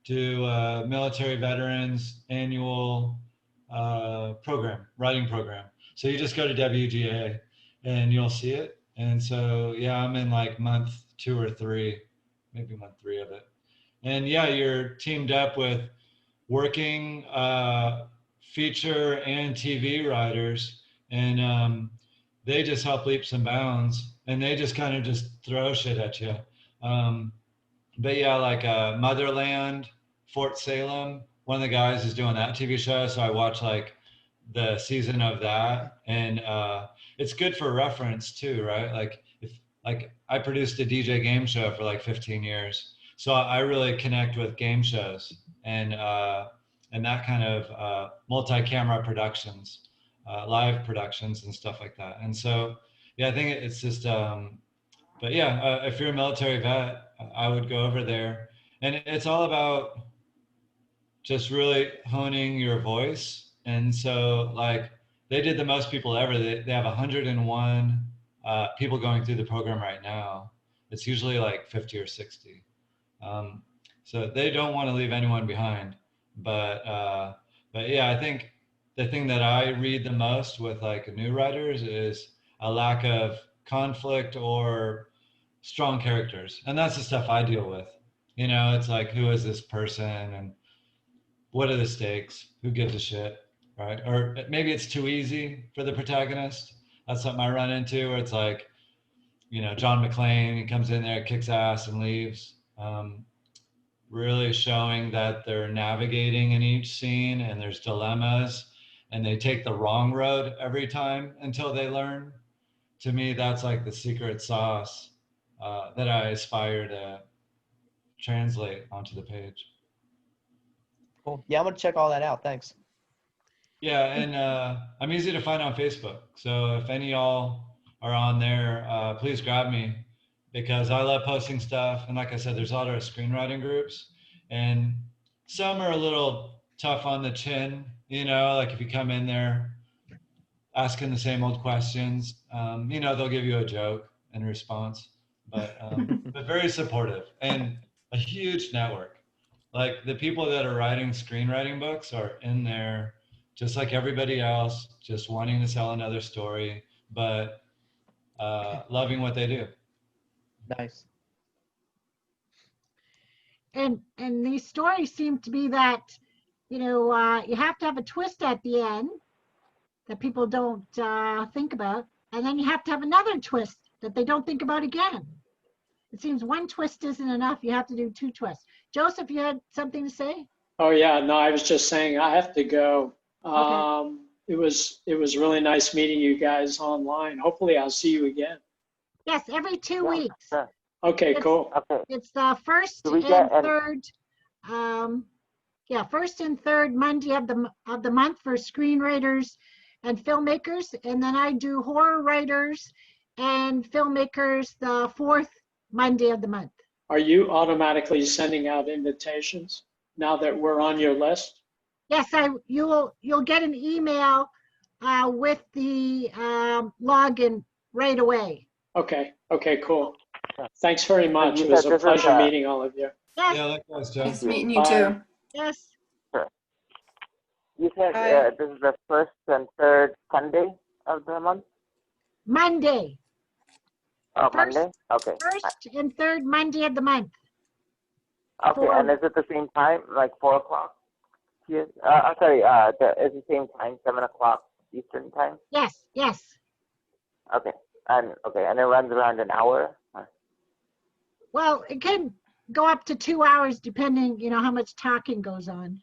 do military veterans annual writing program. So you just go to WGA and you'll see it. And so, I'm in like month 2 or 3, maybe month 3 of it. And you're teamed up with working feature and TV writers, and they just help leaps and bounds, and they just kind of just throw shit at you. Like Motherland, Fort Salem, one of the guys is doing that TV show, so I watch like the season of that, and it's good for reference too, right? Like if like I produced a DJ game show for like 15 years, so I really connect with game shows and that kind of multi-camera productions, live productions and stuff like that. And so yeah, I think it's just but yeah, if you're a military vet, I would go over there, and it's all about just really honing your voice. And so like they did the most people ever. They have 101 people going through the program right now. It's usually like 50 or 60. Um, so they don't want to leave anyone behind. But yeah, I think the thing that I read the most with like new writers is a lack of conflict or strong characters. And that's the stuff I deal with. You know, it's like, who is this person? And what are the stakes? Who gives a shit, right? Or maybe it's too easy for the protagonist. That's something I run into where it's like, you know, John McClane, he comes in there, kicks ass and leaves. Really showing that they're navigating in each scene and there's dilemmas and they take the wrong road every time until they learn. To me, that's like the secret sauce that I aspire to translate onto the page. Cool. Yeah, I'm gonna check all that out. Thanks. Yeah, and I'm easy to find on Facebook. So if any of y'all are on there, please grab me because I love posting stuff. And like I said, there's a lot of screenwriting groups, and some are a little tough on the chin. You know, like if you come in there asking the same old questions, you know, they'll give you a joke in response, but very supportive and a huge network. Like the people that are writing screenwriting books are in there just like everybody else, just wanting to sell another story, but loving what they do. Nice. And these stories seem to be that, you know, you have to have a twist at the end that people don't think about, and then you have to have another twist that they don't think about again. It seems one twist isn't enough. You have to do two twists. Joseph, you had something to say? Oh yeah, no, I was just saying I have to go. Okay. It was really nice meeting you guys online. Hopefully I'll see you again. Yes, every 2 Yeah, weeks. sure. Okay, It's- cool. Okay. It's the first Do we and get an- third, first and third Monday of the month for screenwriters and filmmakers, and then I do horror writers and filmmakers the fourth Monday of the month. Are you automatically sending out invitations now that we're on your list? Yes, you'll get an email with the login right away. Okay, cool. Thanks very much. you It was said a this is pleasure a- meeting all of you. Yes, Yeah, likewise, Joe. Nice meeting you Bye. too. yes. You said Hi. this is the first and third Sunday of the month? Monday, Oh, First- Monday? Okay. first and third Monday of the month. Okay, for- and is it the same time, like 4 o'clock? Yes. Sorry, is the same time, 7 o'clock Eastern time? Yes, yes. Okay, and it runs around an hour? Well, it can go up to 2 hours depending, you know, how much talking goes on.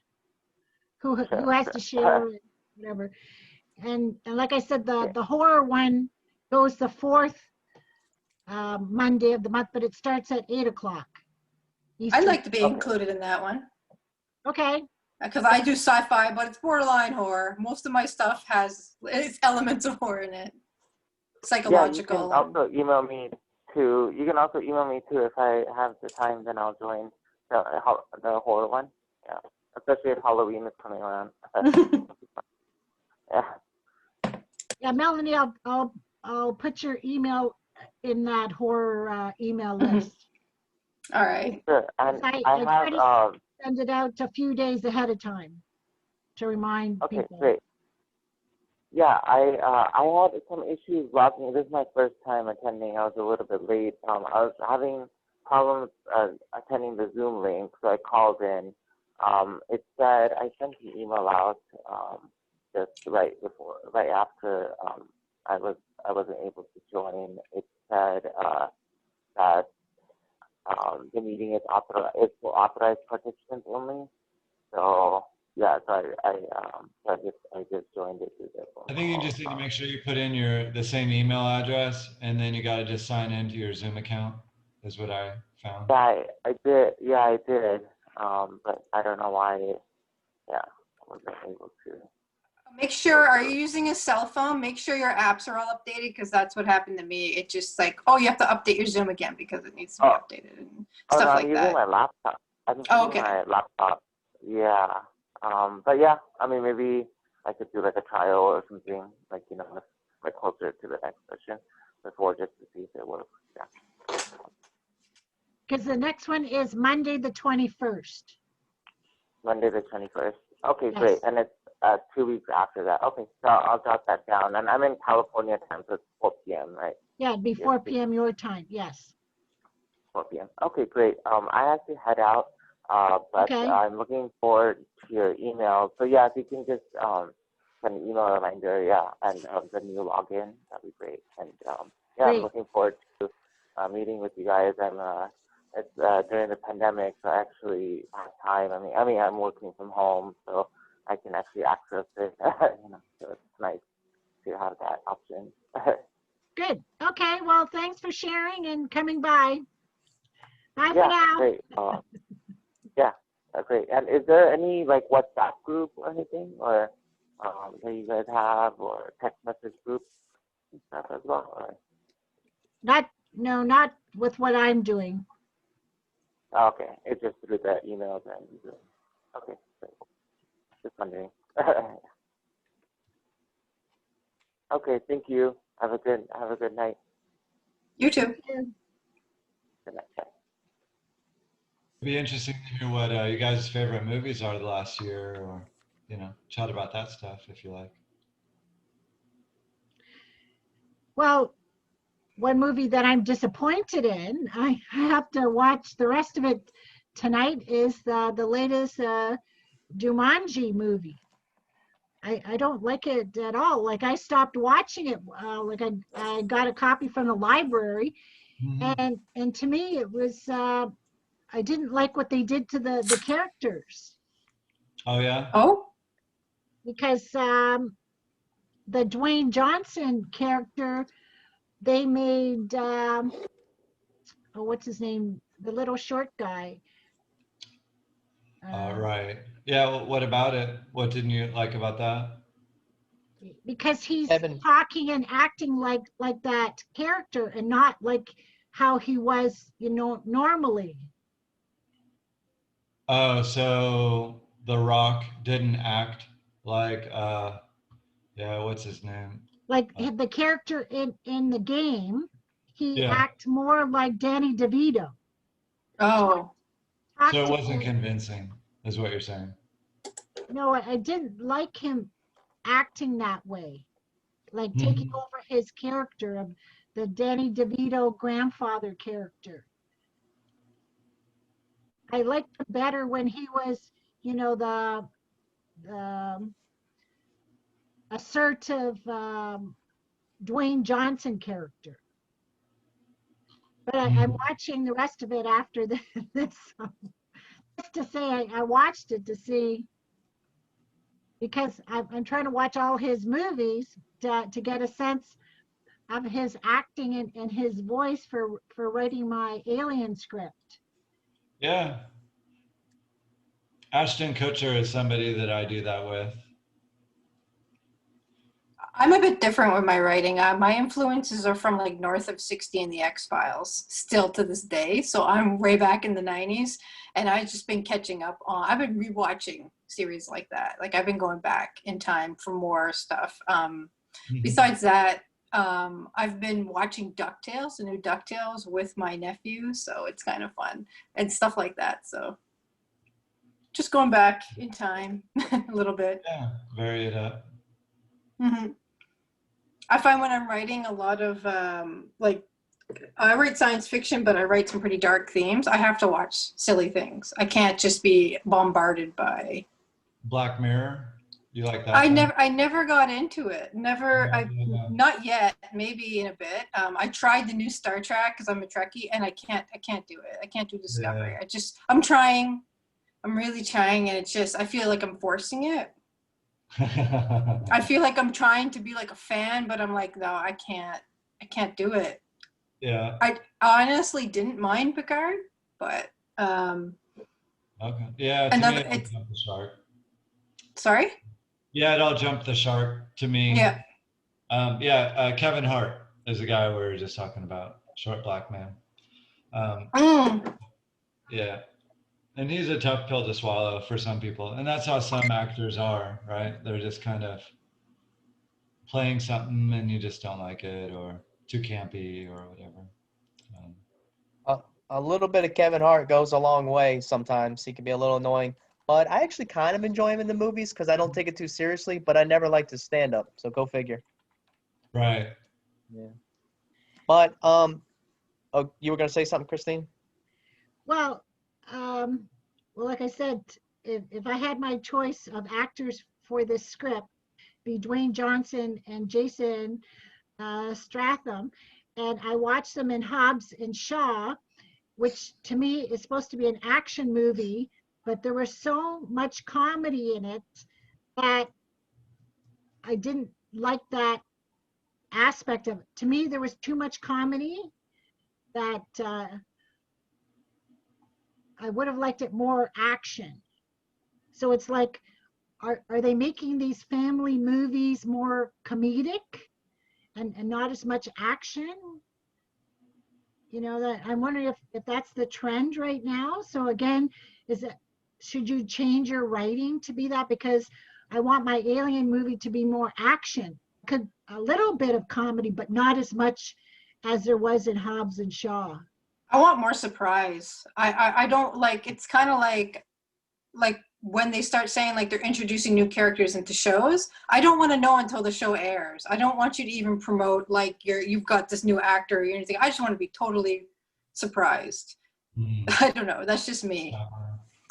Who has to share, whatever. And like I said, the horror one goes the fourth Monday of the month, but it starts at 8 o'clock. I'd like to be Okay. included in that one Okay, because I do sci-fi, but it's borderline horror. Most of my stuff has its elements of horror in it, psychological. Yeah, you can also email me too. You can also email me too if I have the time. Then I'll join the horror one. Yeah, especially if Halloween is coming around. Yeah. yeah, Melanie, I'll put your email in that horror email list. All right. Sure. And I I try to have Send it out a few days ahead of time to remind okay, people. great. Yeah, I had some issues logging. This is my first time attending. I was a little bit late. I was having problems attending the Zoom link, so I called in. It said I sent an email out just right after I wasn't able to join. It said that the meeting is for authorized participants only. So yeah, so I just joined it through the phone I think you call. just need to make sure you put in the same email address, and then you got to just sign into your Zoom account, is what I found. Yeah, I did. Yeah, I did. But I don't know why. Yeah, I wasn't able to. Make sure, are you using a cell phone? Make sure your apps are all updated, because that's what happened to me. It just like, oh, you have to update your Zoom again because it needs to be updated and Oh stuff no, I'm like using that. my laptop. I'm Oh, using okay. my laptop. Yeah. But yeah, I mean, maybe I could do like a trial or something, like, you know, like closer to the next session before, just to see if it works. Yeah. Because the next one is Monday, the 21st. Monday the 21st. Okay, Yes. great. And it's 2 weeks after that. Okay, so I'll jot that down. And I'm in California time, so it's 4 p.m., right? Yeah, it'd be 4 p.m. your time. Yes. 4 p.m. Okay, great. I have to head out, but Okay. I'm looking forward to your email. So yeah, if you can just send an email reminder, yeah, and the new login, that'd be great. And yeah, Great. I'm looking forward to meeting with you guys. It's during the pandemic, so I actually have time. I mean, I'm working from home, so I can actually access it. You know, so it's nice to have that option. Good. Okay. Well, thanks for sharing and coming by. Bye for Yeah, now. great. Yeah, great. And is there any like WhatsApp group or anything, or that you guys have, or text message groups and stuff as well? Or? Not with what I'm doing. Okay, it's just through the emails and okay, great. Just wondering. Okay, thank you. Have a good night. You too. Good night. Bye. It'd be interesting to hear what you guys' favorite movies are the last year, or, you know, chat about that stuff if you like. Well, one movie that I'm disappointed in, I have to watch the rest of it tonight, is the latest Jumanji movie. I don't like it at all. Like, I stopped watching it. Like, I got a copy from the library, Mm-hmm. and to me it was I didn't like what they did to the characters, Oh, yeah? Oh, because the Dwayne Johnson character, they made what's his name, the little short guy. Right. Yeah, well, what about it? What didn't you like about that? Because he's Evan. talking and acting like that character and not like how he was, normally. Oh, so The Rock didn't act like, yeah, what's his name? Like the character in the game, he Yeah. acts more like Danny DeVito. oh, So it wasn't convincing, is what you're saying. No, I didn't like him acting that way, like taking Mhm. over his character of the Danny DeVito grandfather character. I liked him better when he was, the assertive Dwayne Johnson character. But I'm watching the rest of it after this. Just to say, I watched it to see, because I'm trying to watch all his movies to get a sense of his acting and his voice for writing my Alien script. Yeah. Ashton Kutcher is somebody that I do that with. I'm a bit different with my writing. My influences are from like north of 60 and the X-Files still to this day. So I'm way back in the 90s, and I've just been catching up on, I've been rewatching series like that. Like, I've been going back in time for more stuff. Besides that, I've been watching DuckTales, the new DuckTales, with my nephew. So it's kind of fun and stuff like that. So just going back in time a little bit. Yeah, vary it up. Mm-hmm. I find when I'm writing a lot of like, I write science fiction, but I write some pretty dark themes. I have to watch silly things. I can't just be bombarded by Black Mirror, you like that? I never got into it. Never. Not yet. Maybe in a bit. I tried the new Star Trek because I'm a Trekkie, and I can't do it. I can't do Discovery. Yeah. I'm trying, I'm really trying, and it's just, I feel like I'm forcing it. I feel like I'm trying to be like a fan, but I'm like, no, I can't do it. Yeah. I honestly didn't mind Picard, but Okay. Yeah, to me, another, it all it's, jumped the shark. sorry? Yeah, it all jumped the shark to me. Yeah. Kevin Hart is the guy we were just talking about, short black man. Mm. Yeah. And he's a tough pill to swallow for some people. And that's how some actors are, right? They're just kind of playing something and you just don't like it, or too campy or whatever. A little bit of Kevin Hart goes a long way sometimes. He can be a little annoying. But I actually kind of enjoy him in the movies because I don't take it too seriously, but I never liked his stand-up. So go figure. Right. Yeah. But, oh, you were going to say something, Christine? Well, like I said, if I had my choice of actors for this script, be Dwayne Johnson and Jason Stratham, and I watched them in Hobbs and Shaw, which to me is supposed to be an action movie, but there was so much comedy in it that I didn't like that aspect of it. To me, there was too much comedy that I would have liked it more action. So it's like, are they making these family movies more comedic and not as much action? You know, that I'm wondering if that's the trend right now. So again, should you change your writing to be that? Because I want my alien movie to be more action, a little bit of comedy, but not as much as there was in Hobbs and Shaw. I want more surprise. I don't like, it's kind of like when they start saying like they're introducing new characters into shows, I don't want to know until the show airs. I don't want you to even promote like you've got this new actor or anything. I just want to be totally surprised. I don't know. That's just me.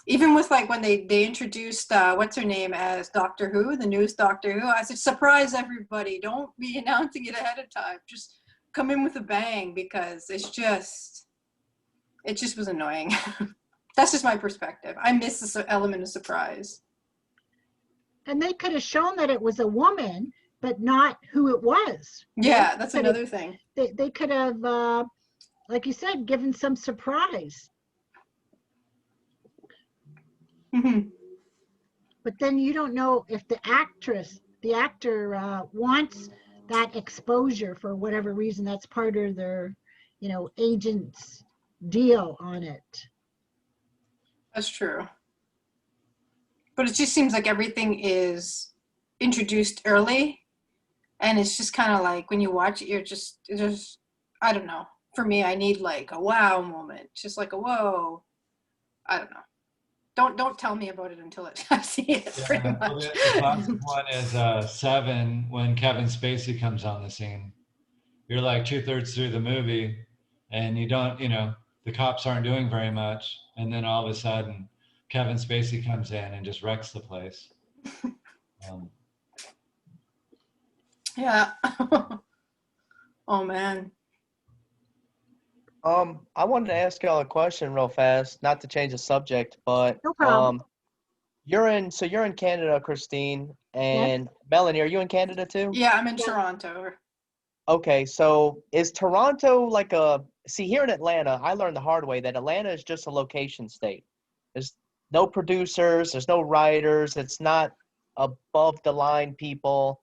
Even with like when they introduced what's her name as Doctor Who, the newest Doctor Who, I said, surprise everybody. Don't be announcing it ahead of time. Just come in with a bang, because it just was annoying. That's just my perspective. I miss this element of surprise. And they could have shown that it was a woman, but not who it was. Yeah, that's another thing. They could have, like you said, given some surprise. Mm-hmm. But then you don't know if the actor wants that exposure for whatever reason. That's part of their, agent's deal on it. That's true. But it just seems like everything is introduced early, and it's just kind of like when you watch it, it's just, I don't know. For me, I need like a wow moment, just like a whoa. I don't know. Don't tell me about it until I see it. Yeah, pretty much. the classic one is Seven, when Kevin Spacey comes on the scene. You're like 2/3 through the movie, and you don't, the cops aren't doing very much, and then all of a sudden, Kevin Spacey comes in and just wrecks the place. Yeah. Oh man. I wanted to ask y'all a question real fast, not to change the subject, but No problem. you're in Canada, Christine, and Melanie, are you in Canada too? Yeah, I'm in Toronto. Okay, so is Toronto like see, here in Atlanta, I learned the hard way that Atlanta is just a location state. There's no producers, there's no writers, it's not above the line people.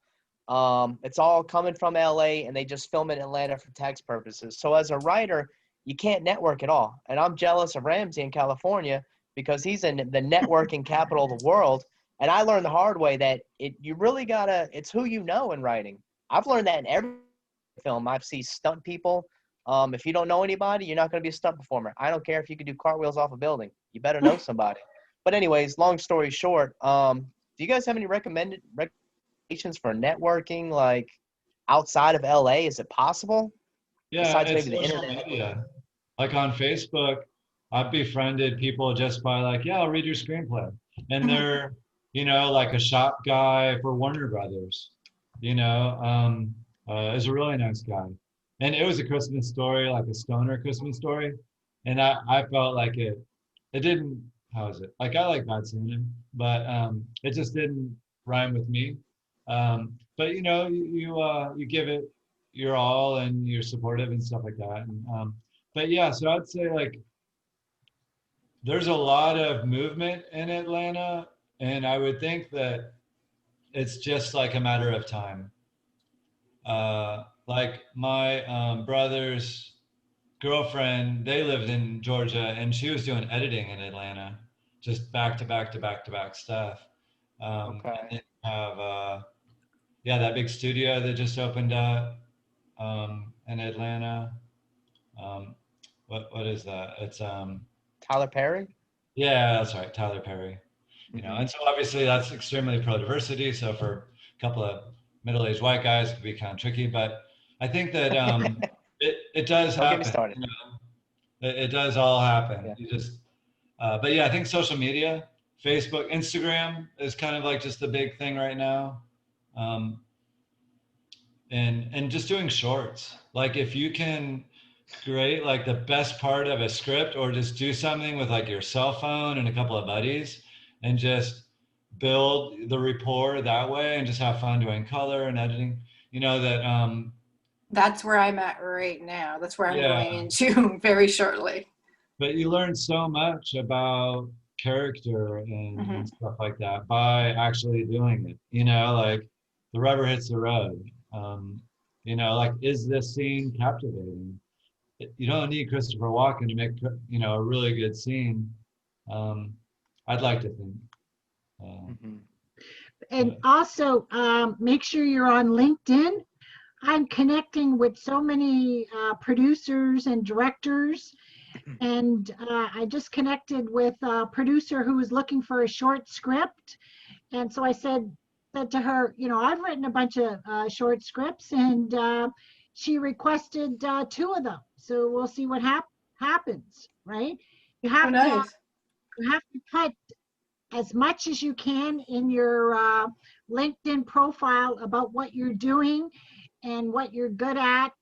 It's all coming from LA, and they just film it in Atlanta for tax purposes. So as a writer, you can't network at all. And I'm jealous of Ramsey in California because he's in the networking capital of the world. And I learned the hard way that you really gotta, it's who you know in writing. I've learned that in every film. I've seen stunt people. If you don't know anybody, you're not going to be a stunt performer. I don't care if you can do cartwheels off a building. You better know somebody. But anyways, long story short, do you guys have any recommendations for networking, like outside of LA? Is it possible? Yeah, Besides it's maybe the social internet. media. Like on Facebook, I've befriended people just by like, yeah, I'll read your screenplay. And they're, like a shop guy for Warner Brothers, is a really nice guy. And it was a Christmas story, like a stoner Christmas story. And I felt like it didn't how is it? Like I like Bad Santa, but it just didn't rhyme with me. But you know, you give it your all and you're supportive and stuff like that. And, but yeah, so I'd say like there's a lot of movement in Atlanta, and I would think that it's just like a matter of time. Like my brother's girlfriend, they lived in Georgia, and she was doing editing in Atlanta, just back to back to back to back stuff. And Okay. then you have yeah, that big studio that just opened up in Atlanta. Um, what is that? It's Tyler Perry? yeah, that's right, Tyler Perry. You know, Hmm. and so obviously that's extremely pro diversity. So for a couple of middle-aged white guys, it could be kind of tricky. But I think that it does Don't get me happen. started. You know, it does all happen. Yeah. You just, but yeah, I think social media, Facebook, Instagram is kind of like just the big thing right now. Um, and just doing shorts. Like if you can create like the best part of a script or just do something with like your cell phone and a couple of buddies and just build the rapport that way and just have fun doing color and editing, you know, that That's where I'm at right now. That's where I'm going yeah, into very shortly. but you learn so much about character Hmm. and stuff like that by actually doing it, you know, like the rubber hits the road. um, you know, like is this scene captivating? You don't need Christopher Walken to make, you know, a really good scene. Um, I'd like to think. Hmm. And But also, make sure you're on LinkedIn. I'm connecting with so many producers and directors. And I just connected with a producer who was looking for a short script. And so I said to her, you know, I've written a bunch of short scripts, and she requested two of them. So we'll see what happens, right? You Oh, have to nice. you have to put as much as you can in your LinkedIn profile about what you're doing and what you're good at,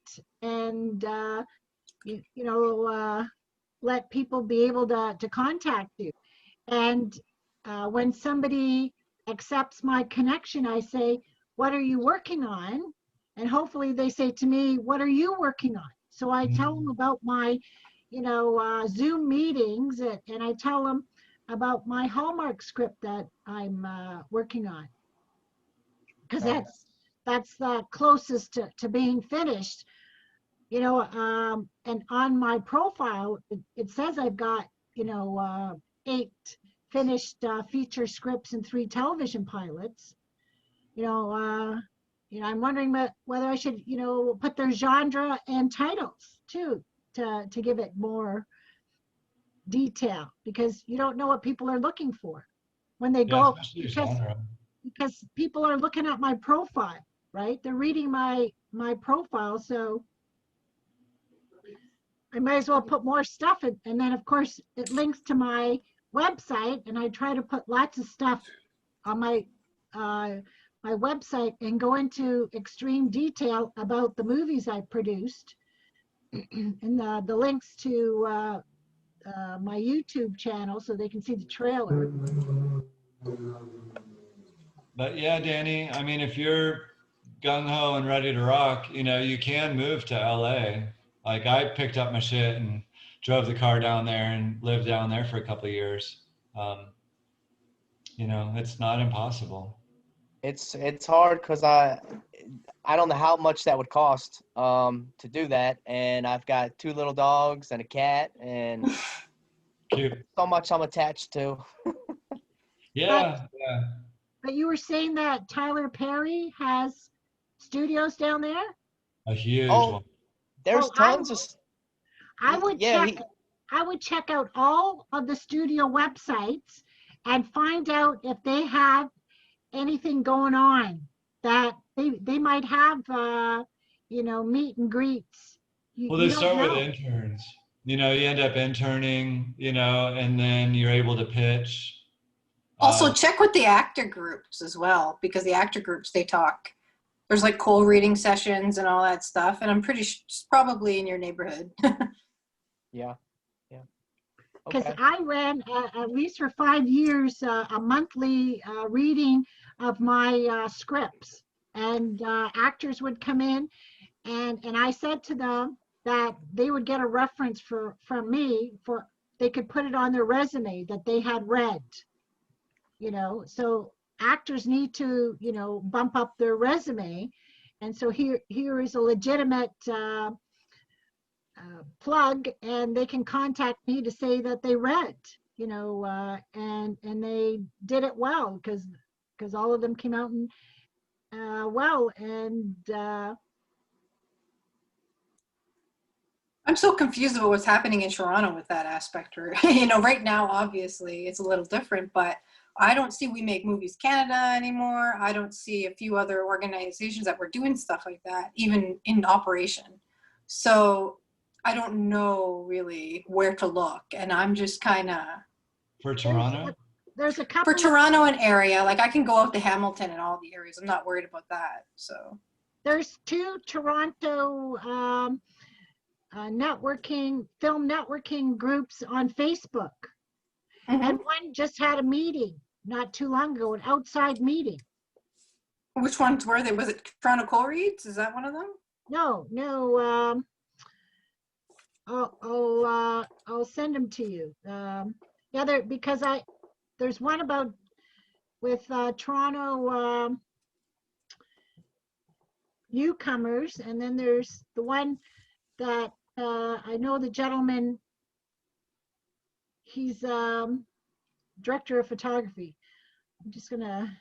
and you know, let people be able to contact you. And when somebody accepts my connection, I say, what are you working on? And hopefully they say to me, what are you working on? So I tell them about my, you know, Zoom meetings, and I tell them about my Hallmark script that I'm working on, because Okay. that's the closest to being finished, you know. And on my profile, it says I've got, you know, 8 finished feature scripts and 3 television pilots. You know, I'm wondering whether I should, you know, put their genre and titles too, to give it more detail, because you don't know what people are looking for when they yeah, go, especially genre. because people are looking at my profile, right? They're reading my profile, so I might as well put more stuff in. And then of course it links to my website, and I try to put lots of stuff on my website and go into extreme detail about the movies I produced, and the links to my YouTube channel so they can see the trailer. But yeah, Danny, I mean, if you're gung ho and ready to rock, you know, you can move to LA. Like I picked up my shit and drove the car down there and lived down there for a couple of years. Um, you know, it's not impossible. It's hard because I don't know how much that would cost to do that, and I've got 2 little dogs and a cat, and Cute. so much I'm attached to. But Yeah, yeah. but you were saying that Tyler Perry has studios down there? A huge Oh, one. there's Oh, tons of I would yeah. check I would check out all of the studio websites and find out if they have anything going on, that they might have you know, meet and greets. You, Well, you they don't start with know. interns. You know, you end up interning, you know, and then you're able to pitch. Also, Uh, check with the actor groups as well, because the actor groups, they talk. There's like cold reading sessions and all that stuff, and I'm pretty sure it's probably in your neighborhood. Yeah, yeah. because Okay. I ran at least for 5 years a monthly reading of my scripts, and actors would come in, and I said to them that they would get a reference from me for they could put it on their resume that they had read, so actors need to, bump up their resume. And so here is a legitimate plug, and they can contact me to say that they read, and they did it well, because all of them came out and well, and I'm so confused about what's happening in Toronto with that aspect. Or, right now, obviously, it's a little different, but I don't see We Make Movies Canada anymore. I don't see a few other organizations that were doing stuff like that, even in operation. So I don't know really where to look. And I'm just kind of... For Toronto? there's a couple For Toronto and area, like I can go out to Hamilton and all the areas. I'm not worried about that, so. There's 2 Toronto film networking groups on Facebook. Mhm. And one just had a meeting not too long ago, an outside meeting. Which ones were they? Was it Toronto Co-Reads? Is that one of them? No, I'll send them to you. Yeah, because there's one about with Toronto newcomers, and then there's the one that I know the gentleman. He's director of photography. I'm just gonna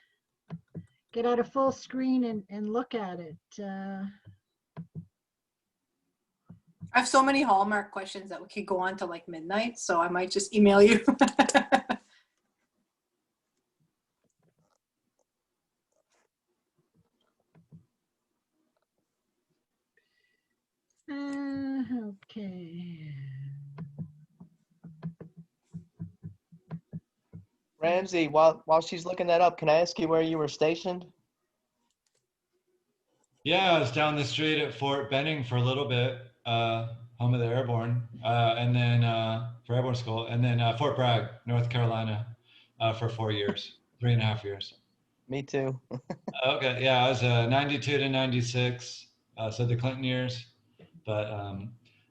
get out a full screen and look at it. I have so many Hallmark questions that we could go on to like midnight, so I might just email you. Okay. Ramsey, while she's looking that up, can I ask you where you were stationed? Yeah, I was down the street at Fort Benning for a little bit, home of the Airborne, and then for Airborne School, and then Fort Bragg, North Carolina, for 4 years, 3.5 years. Me too. Okay, yeah, I was 92 to 96, so the Clinton years, but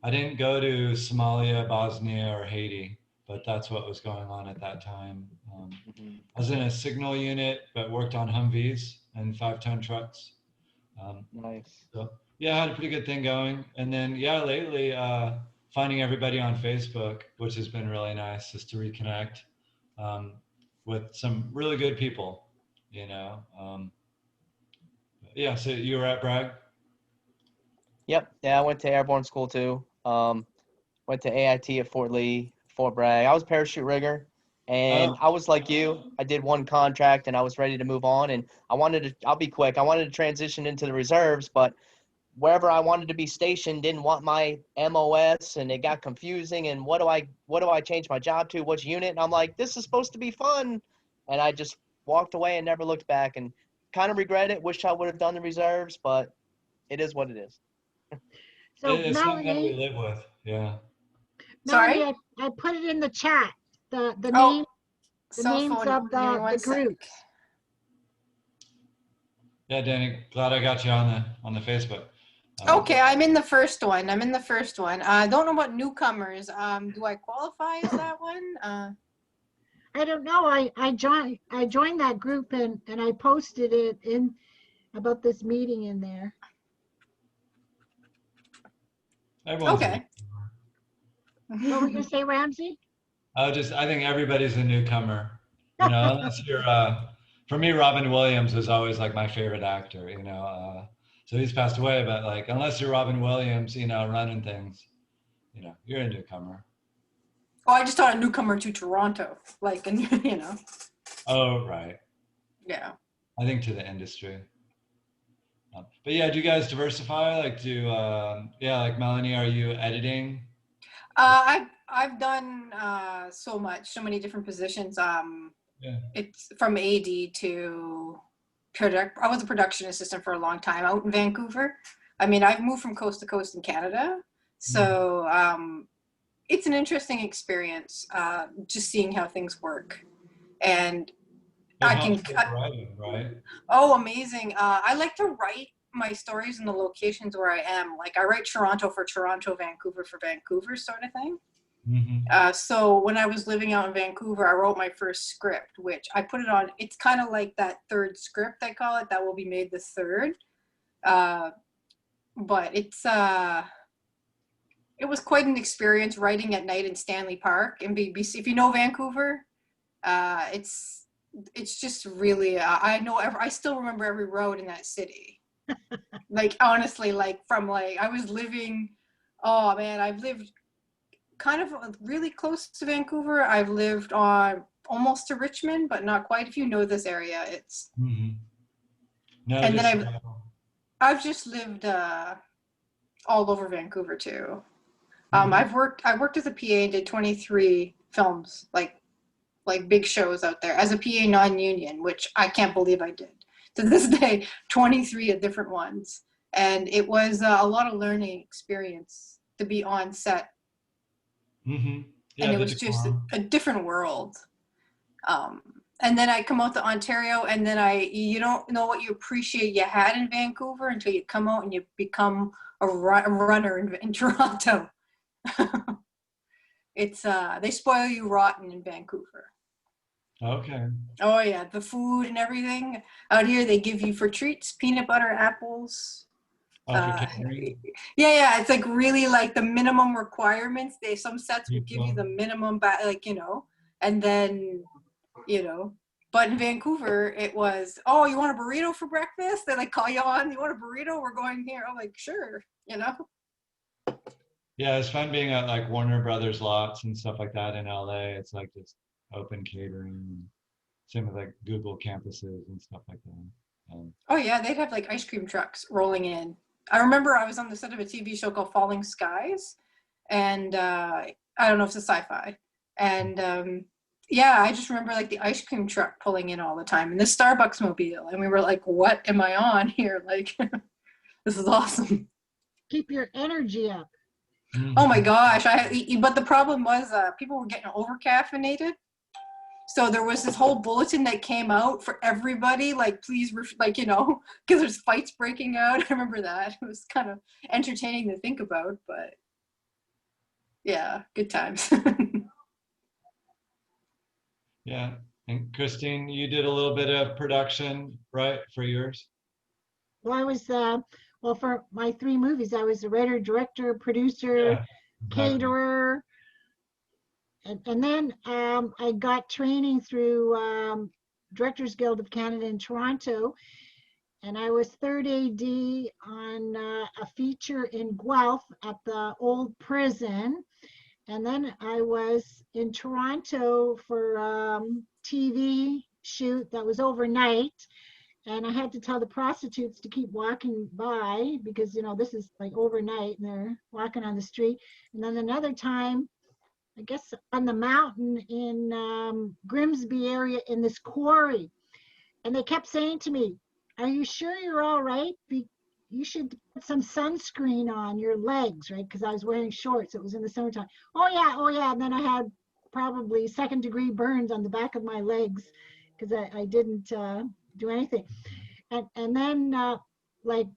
I didn't go to Somalia, Bosnia, or Haiti, but that's what was going on at that time. I was in a signal unit, but worked on Humvees and 5-ton trucks. Nice. So yeah, I had a pretty good thing going. And then yeah, lately finding everybody on Facebook, which has been really nice, just to reconnect with some really good people, yeah, so you were at Bragg? Yep. Yeah, I went to Airborne School too. Went to AIT at Fort Lee, Fort Bragg. I was a parachute rigger, and I was like you. I did one contract, and I was ready to move on. And I'll be quick. I wanted to transition into the reserves, but wherever I wanted to be stationed didn't want my MOS, and it got confusing. And what do I change my job to? Which unit? And I'm like, this is supposed to be fun, and I just walked away and never looked back, and kind of regret it. Wish I would have done the reserves, but it is what it is. So It's something that we Melanie, live with, yeah. Melanie, Sorry? I put it in the chat. The Oh, names of Give me the one sec. groups. Yeah, Danny, glad I got you on the Facebook. Okay, I'm in the first one. I don't know about newcomers. Do I qualify as that one? I don't know. I joined that group, and I posted it in about this meeting in there. Everyone's Okay. What were you gonna say, Ramsey? I think everybody's a newcomer, unless you're, for me, Robin Williams was always like my favorite actor, so he's passed away, but like, unless you're Robin Williams, running things, you're a newcomer. Oh, I just thought a newcomer to Toronto, like, and Oh, right. Yeah. I think to the industry. But yeah, do you guys diversify? Like, like Melanie, are you editing? I've done so many different positions. Yeah. It's from AD to product. I was a production assistant for a long time out in Vancouver. I mean, I've moved from coast to coast in Canada. So it's an interesting experience, just seeing how things work. And It helps with writing, right? Oh, amazing. I like to write my stories in the locations where I am. Like I write Toronto for Toronto, Vancouver for Vancouver sort of thing. So when I was living out in Vancouver, I wrote my first script, which I put it on. It's kind of like that third script, I call it, that will be made the third. But it was quite an experience writing at night in Stanley Park in BC. If you know Vancouver, it's just really, I still remember every road in that city. Like, honestly, like from like, I was living, oh man, I've lived kind of really close to Vancouver. I've lived on almost to Richmond, but not quite. If you know this area, it's, no, and then I've just lived all over Vancouver too. I worked as a PA and did 23 films, like big shows out there as a PA non-union, which I can't believe I did. To this day, 23 of different ones. And it was a lot of learning experience to be on set. Yeah, and it was just a different world. And then I come out to Ontario, and then you don't know what you appreciate you had in Vancouver until you come out and you become a runner in Toronto. It's they spoil you rotten in Vancouver. Okay. Oh yeah, the food and everything. Out here they give you for treats peanut butter, apples. Yeah, it's like really like the minimum requirements. Some sets will give you the minimum, and then, but in Vancouver it was, oh, you want a burrito for breakfast? They like call you on, you want a burrito? We're going here. I'm like, sure, Yeah, it's fun being at like Warner Brothers lots and stuff like that in LA. It's like just open catering. Same with like Google campuses and stuff like that. Oh yeah, they'd have like ice cream trucks rolling in. I remember I was on the set of a TV show called Falling Skies, and I don't know if it's a sci-fi. And yeah, I just remember like the ice cream truck pulling in all the time, and the Starbucks mobile, and we were like, "What am I on here? Like, this is awesome." Keep your energy up. Oh my gosh! But the problem was people were getting over caffeinated. So there was this whole bulletin that came out for everybody, like, please, because there's fights breaking out. I remember that. It was kind of entertaining to think about, but yeah, good times. Yeah. And Christine, you did a little bit of production, right, for yours? Well, I was, for my 3 movies, I was the writer, director, producer, caterer. And then I got training through Directors Guild of Canada in Toronto, and I was 3rd AD on a feature in Guelph at the old prison. And then I was in Toronto for TV shoot that was overnight. And I had to tell the prostitutes to keep walking by because, this is like overnight and they're walking on the street. And then another time, I guess on the mountain in Grimsby area in this quarry. And they kept saying to me, "Are you sure you're all right? You should put some sunscreen on your legs," right? Because I was wearing shorts. It was in the summertime. Oh yeah. And then I had probably 2nd-degree burns on the back of my legs because I didn't do anything. And then like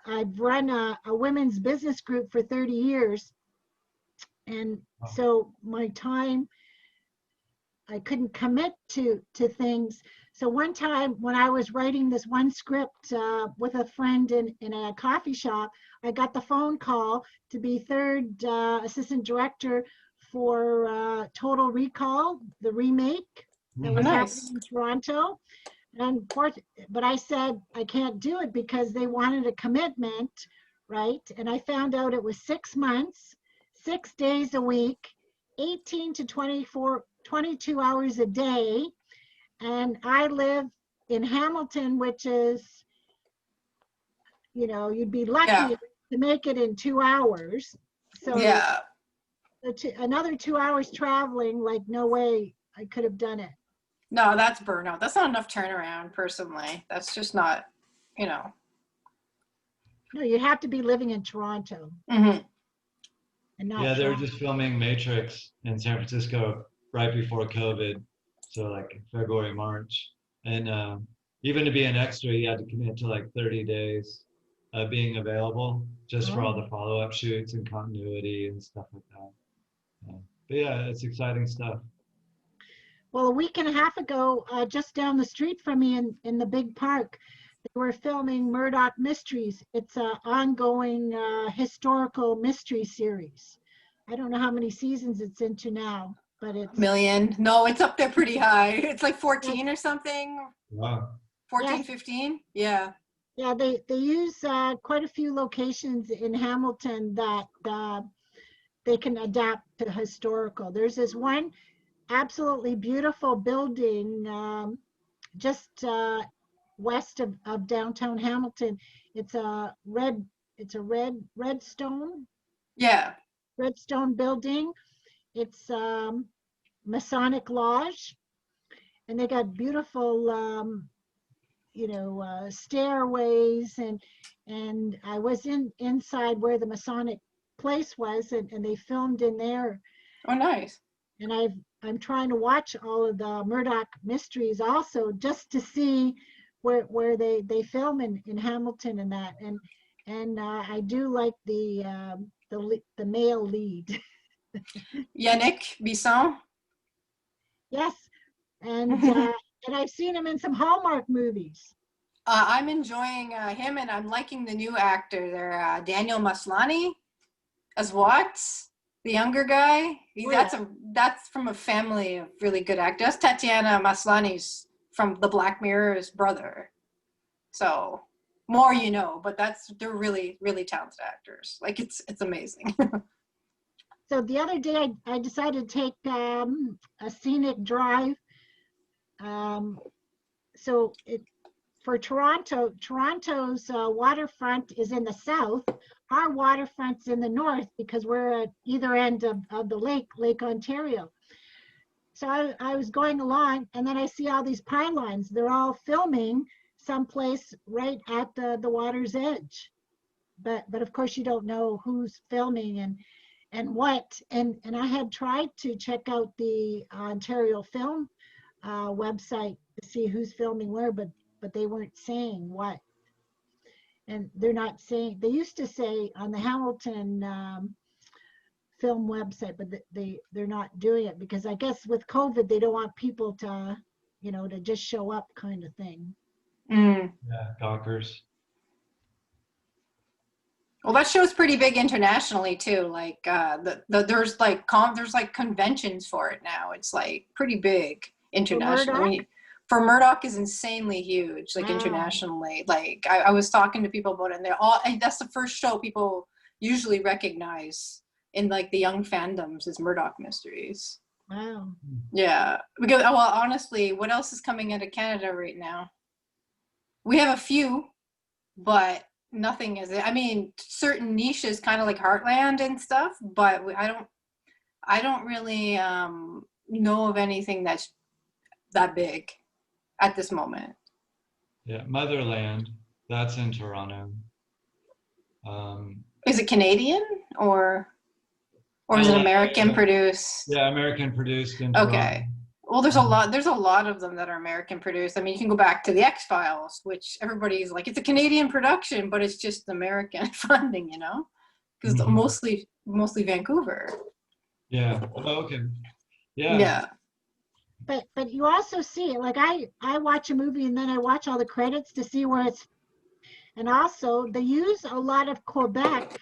I've run a women's business group for 30 years. And so my time, I couldn't commit to things. So one time when I was writing this one script with a friend in a coffee shop, I got the phone call to be 3rd assistant director for Total Recall, the remake that was happening in Toronto. But I said I can't do it because they wanted a commitment, right? And I found out it was 6 months. 6 days a week, 18 to 22 hours a day. And I live in Hamilton, which is, you'd be lucky to make it in 2 hours. So yeah, another 2 hours traveling, like no way I could have done it. No, that's burnout. That's not enough turnaround, personally. That's just not, No, you have to be living in Toronto. Mm-hmm. and not Yeah, they were Toronto. just filming Matrix in San Francisco right before COVID, so like February, March, and even to be an extra, you had to commit to like 30 days of being available just for all Oh. the follow-up shoots and continuity and stuff like that. But yeah, it's exciting stuff. Well, a week and a half ago, just down the street from me in the big park, they were filming Murdoch Mysteries. It's an ongoing historical mystery series. I don't know how many seasons it's into now, but it's Million. No, it's up there pretty high. It's like 14 or something. Wow. 14, Yes. 15. Yeah. yeah, they use quite a few locations in Hamilton that they can adapt to historical. There's this one absolutely beautiful building just west of downtown Hamilton. It's a red Yeah. redstone building. It's Masonic Lodge, and they got beautiful stairways, and I was inside where the Masonic place was, and they filmed in there. Oh, nice. And I'm trying to watch all of the Murdoch Mysteries also, just to see where they film in Hamilton and that. And I do like the male lead. Yannick Bisson. Yes, and and I've seen him in some Hallmark movies. I'm enjoying him, and I'm liking the new actor there, Daniel Maslany as Watts, the younger guy. That's from a family of really good actors. That's Tatiana Maslany's from The Black Mirror's brother. So more you know, but they're really, really talented actors. Like it's amazing. So the other day I decided to take a scenic drive. So for Toronto's waterfront is in the south. Our waterfront's in the north because we're at either end of the Lake Ontario. So I was going along, and then I see all these pylons. They're all filming someplace right at the water's edge. But of course you don't know who's filming and what. And I had tried to check out the Ontario Film website to see who's filming where, but they weren't saying what. And they're not saying, they used to say on the Hamilton film website, but they're not doing it because I guess with COVID, they don't want people to, to just show up kind of thing. Mm. Yeah, gawkers. Well, that show's pretty big internationally too. Like there's like conventions for it now. It's like pretty big internationally. For Murdoch is insanely huge, like internationally. Like I was talking to people about it, and that's the first show people usually recognize in like the young fandoms is Murdoch Mysteries. Wow. Yeah, because well, honestly, what else is coming out of Canada right now? We have a few, but nothing is. I mean, certain niches, kind of like Heartland and stuff, but I don't really know of anything that's that big at this moment. Yeah, Motherland, that's in Toronto. Is it Canadian or is it American produced? Yeah, American produced in Toronto. Okay. Well, there's a lot of them that are American produced. I mean, you can go back to the X-Files, which everybody's like, it's a Canadian production, but it's just American funding, because mostly Vancouver. Yeah. Oh, okay. Yeah. Yeah. But you also see it, like I watch a movie and then I watch all the credits to see where it's, and also they use a lot of Quebec.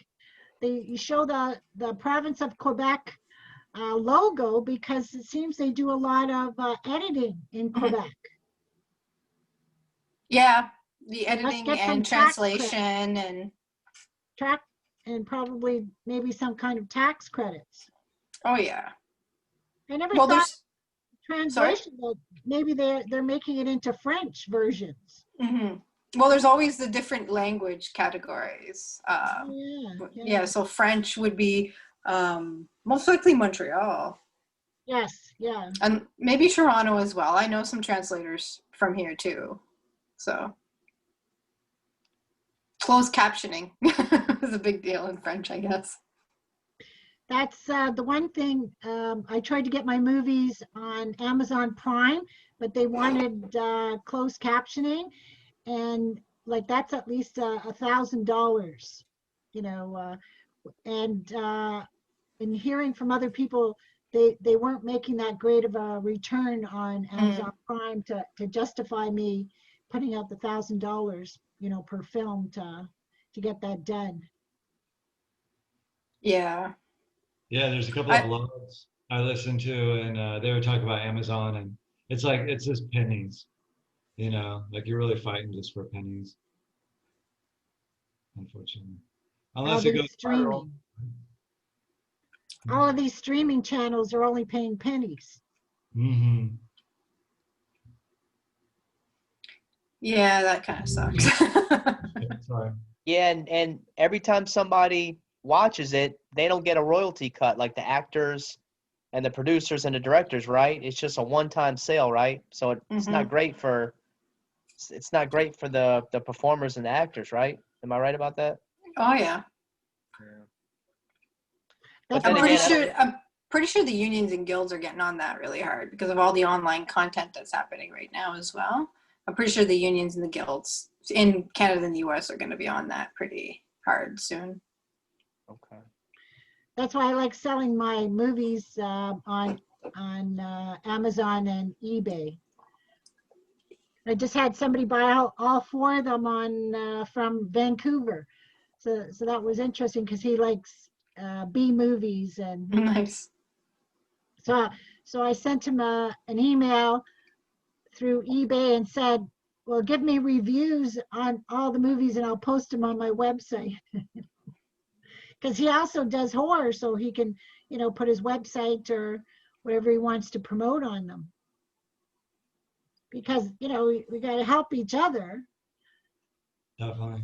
You show the province of Quebec logo because it seems they do a lot of editing in Quebec. Yeah, the editing and translation and probably maybe some kind of tax credits. Oh yeah. I never thought translation, but maybe they're making it into French versions. Mm-hmm. Well, there's always the different language categories. Yeah, so French would be most likely Montreal. Yes, yeah. And maybe Toronto as well. I know some translators from here too. So closed captioning is a big deal in French, I guess. That's the one thing. I tried to get my movies on Amazon Prime, but they wanted closed captioning, and like that's at least $1,000, you know. And in hearing from other people, they weren't making that great of a return on Amazon Prime to justify me putting out the $1,000, you know, per film to get that done. Yeah. Yeah, there's a couple of blogs I listened to, and they were talking about Amazon, and it's like it's just pennies, you know, like you're really fighting just for pennies, unfortunately, All unless it these goes viral. streaming, all of these streaming channels are only paying pennies. Mm-hmm. Yeah, that kind of sucks. Sorry. Yeah, and every time somebody watches it, they don't get a royalty cut like the actors and the producers and the directors, right? It's just a one-time sale, right? So it's not great for the performers and the actors, right? Am I right about that? Oh yeah. But That's then I'm why pretty again, sure I'm pretty sure the unions and guilds are getting on that really hard because of all the online content that's happening right now as well. I'm pretty sure the unions and the guilds in Canada and the US are going to be on that pretty hard soon. okay. that's why I like selling my movies on Amazon and eBay. I just had somebody buy all four of them on from Vancouver, so that was interesting because he likes B movies, and Nice. so I sent him an email through eBay and said, well, give me reviews on all the movies and I'll post them on my website. Because he also does horror, so he can, you know, put his website or whatever he wants to promote on them. Because, you know, we got to help each other. Definitely.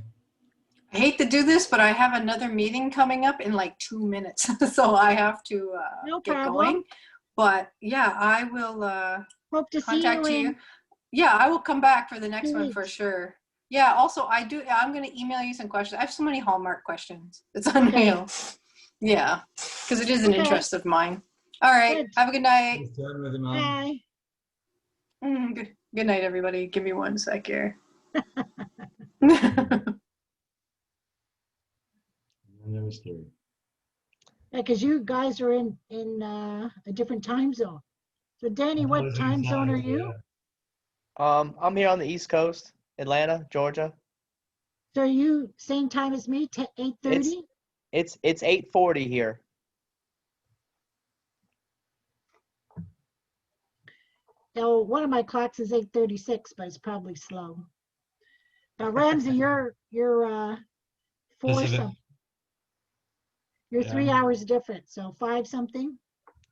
I hate to do this, but I have another meeting coming up in like 2 minutes, so I have to No get problem. going. But yeah, I will Hope to see contact you you. in Yeah, I will come back for the next 2 one for weeks. sure. Yeah, also I'm going to email you some questions. I have so many Hallmark questions. It's unreal. Yeah, because it is an Okay. interest of mine. All right, Good. have a good night. Nice chatting with you, Mom. Bye. Good night, everybody. Give me 1 sec here. That was scary. Yeah, because you guys are in a different time zone. So Danny, what Opposing time zone are sides, you? yeah. I'm here on the East Coast, Atlanta, Georgia. So are you same time as me, 8:30? It's 8:40 here. Oh, one of my clocks is 8:36, but it's probably slow. Now, Ramsey, you're 4 Pacific. something. You're Yeah. 3 hours different, so 5 something.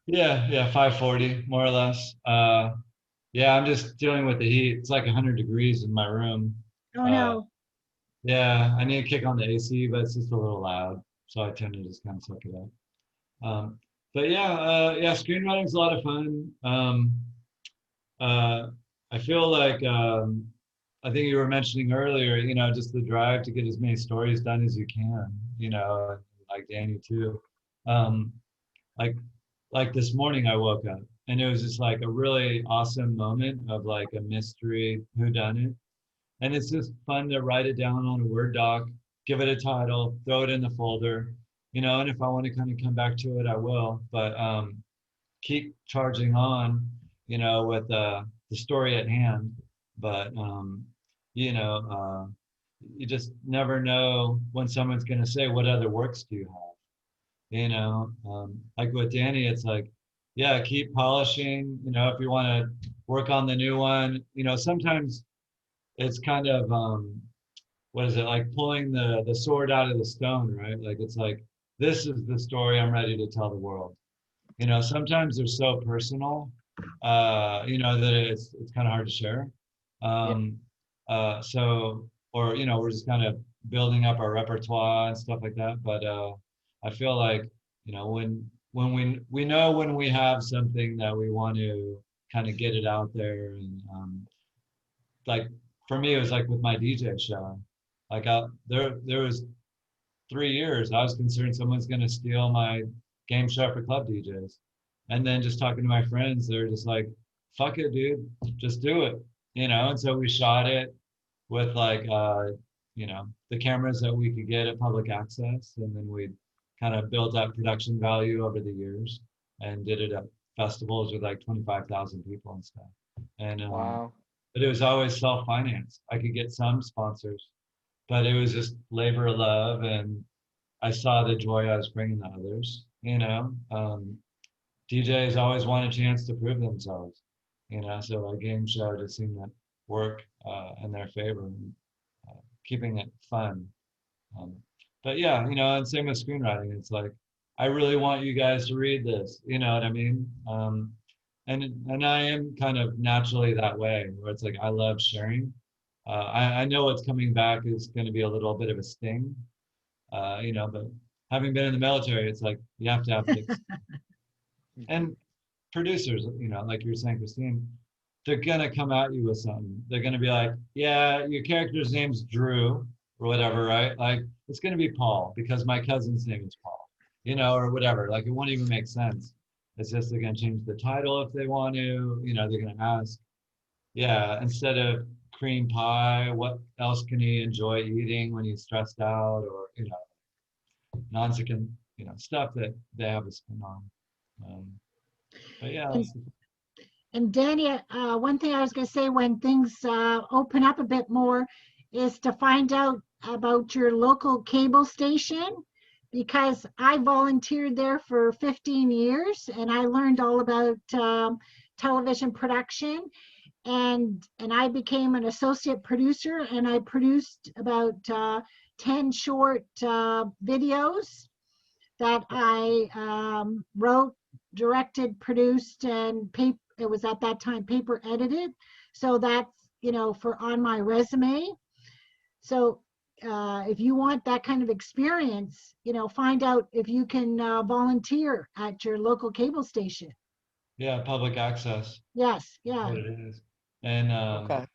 Yeah, 5:40 more or less. Yeah, I'm just dealing with the heat. It's like 100 degrees in my room. Oh no. Yeah, I need to kick on the AC, but it's just a little loud, so I tend to just kind of suck it up. But yeah, screenwriting's a lot of fun. I feel like I think you were mentioning earlier, you know, just the drive to get as many stories done as you can, you know, like Danny too. Like this morning I woke up and it was just like a really awesome moment of like a mystery whodunit. And it's just fun to write it down on a Word doc, give it a title, throw it in the folder, you know, and if I want to kind of come back to it, I will. But keep charging on, you know, with the story at hand. But you know, you just never know when someone's going to say, "What other works do you have?" You know, like with Danny, it's like, yeah, keep polishing. You know, if you want to work on the new one, you know, sometimes it's kind of what is it, like pulling the sword out of the stone, right? Like it's like, this is the story I'm ready to tell the world. You know, sometimes they're so personal, you know, that it's kind of hard to share. So, or, you know, we're just kind of building up our repertoire and stuff like that. But I feel like, you know, when we know when we have something that we want to kind of get it out there. And like, for me, it was like with my DJ show, like there was 3 years I was concerned someone's going to steal my game show for club DJs. And then just talking to my friends, they're just like, fuck it, dude, just do it, you know? And so we shot it with like, you know, the cameras that we could get at public access. And then we kind of built up production value over the years and did it at festivals with like 25,000 people and stuff. And Wow. but it was always self-financed. I could get some sponsors, but it was just labor of love, and I saw the joy I was bringing to others. You know, DJs always want a chance to prove themselves. You know, so a game show just seemed to work in their favor, and, keeping it fun. But yeah, you know, and same with screenwriting. It's like, I really want you guys to read this. You know what I mean? And I am kind of naturally that way, where it's like I love sharing. I know what's coming back is going to be a little bit of a sting, you know, but having been in the military, it's like you have to have thick skin. And producers, you know, like you were saying, Christine, they're gonna come at you with something. They're gonna be like, yeah, your character's name's Drew or whatever, right? Like it's gonna be Paul because my cousin's name is Paul, you know, or whatever. Like it won't even make sense. It's just they're gonna change the title if they want to, you know, they're gonna ask, yeah, instead of cream pie, what else can he enjoy eating when he's stressed out, or, you know, nonsense, you know, stuff that they have a spin on. But yeah. And Danny, one thing I was going to say, when things open up a bit more, is to find out about your local cable station, because I volunteered there for 15 years and I learned all about television production, and I became an associate producer, and I produced about 10 short videos that I wrote, directed, produced, and it was at that time paper edited. So that's, you know, for on my resume. So if you want that kind of experience, you know, find out if you can volunteer at your local cable station. Yeah, public access. Yes, yeah. What it is. And Okay.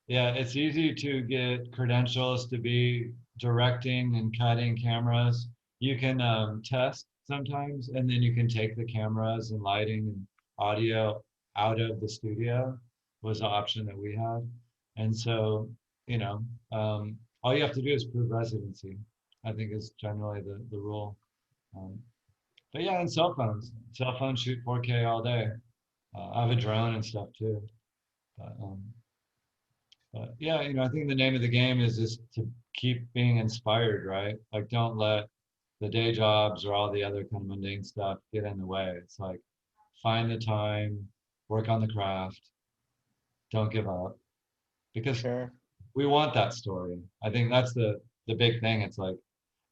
yeah, it's easy to get credentials to be directing and cutting cameras. You can test sometimes, and then you can take the cameras and lighting and audio out of the studio, was the option that we had. And so, you know, all you have to do is prove residency, I think is generally the rule. But yeah, and cell phones shoot 4K all day. I have a drone and stuff too. But yeah, you know, I think the name of the game is just to keep being inspired, right? Like, don't let the day jobs or all the other kind of mundane stuff get in the way. It's like, find the time, work on the craft, don't give up, because Sure. we want that story. I think that's the big thing. It's like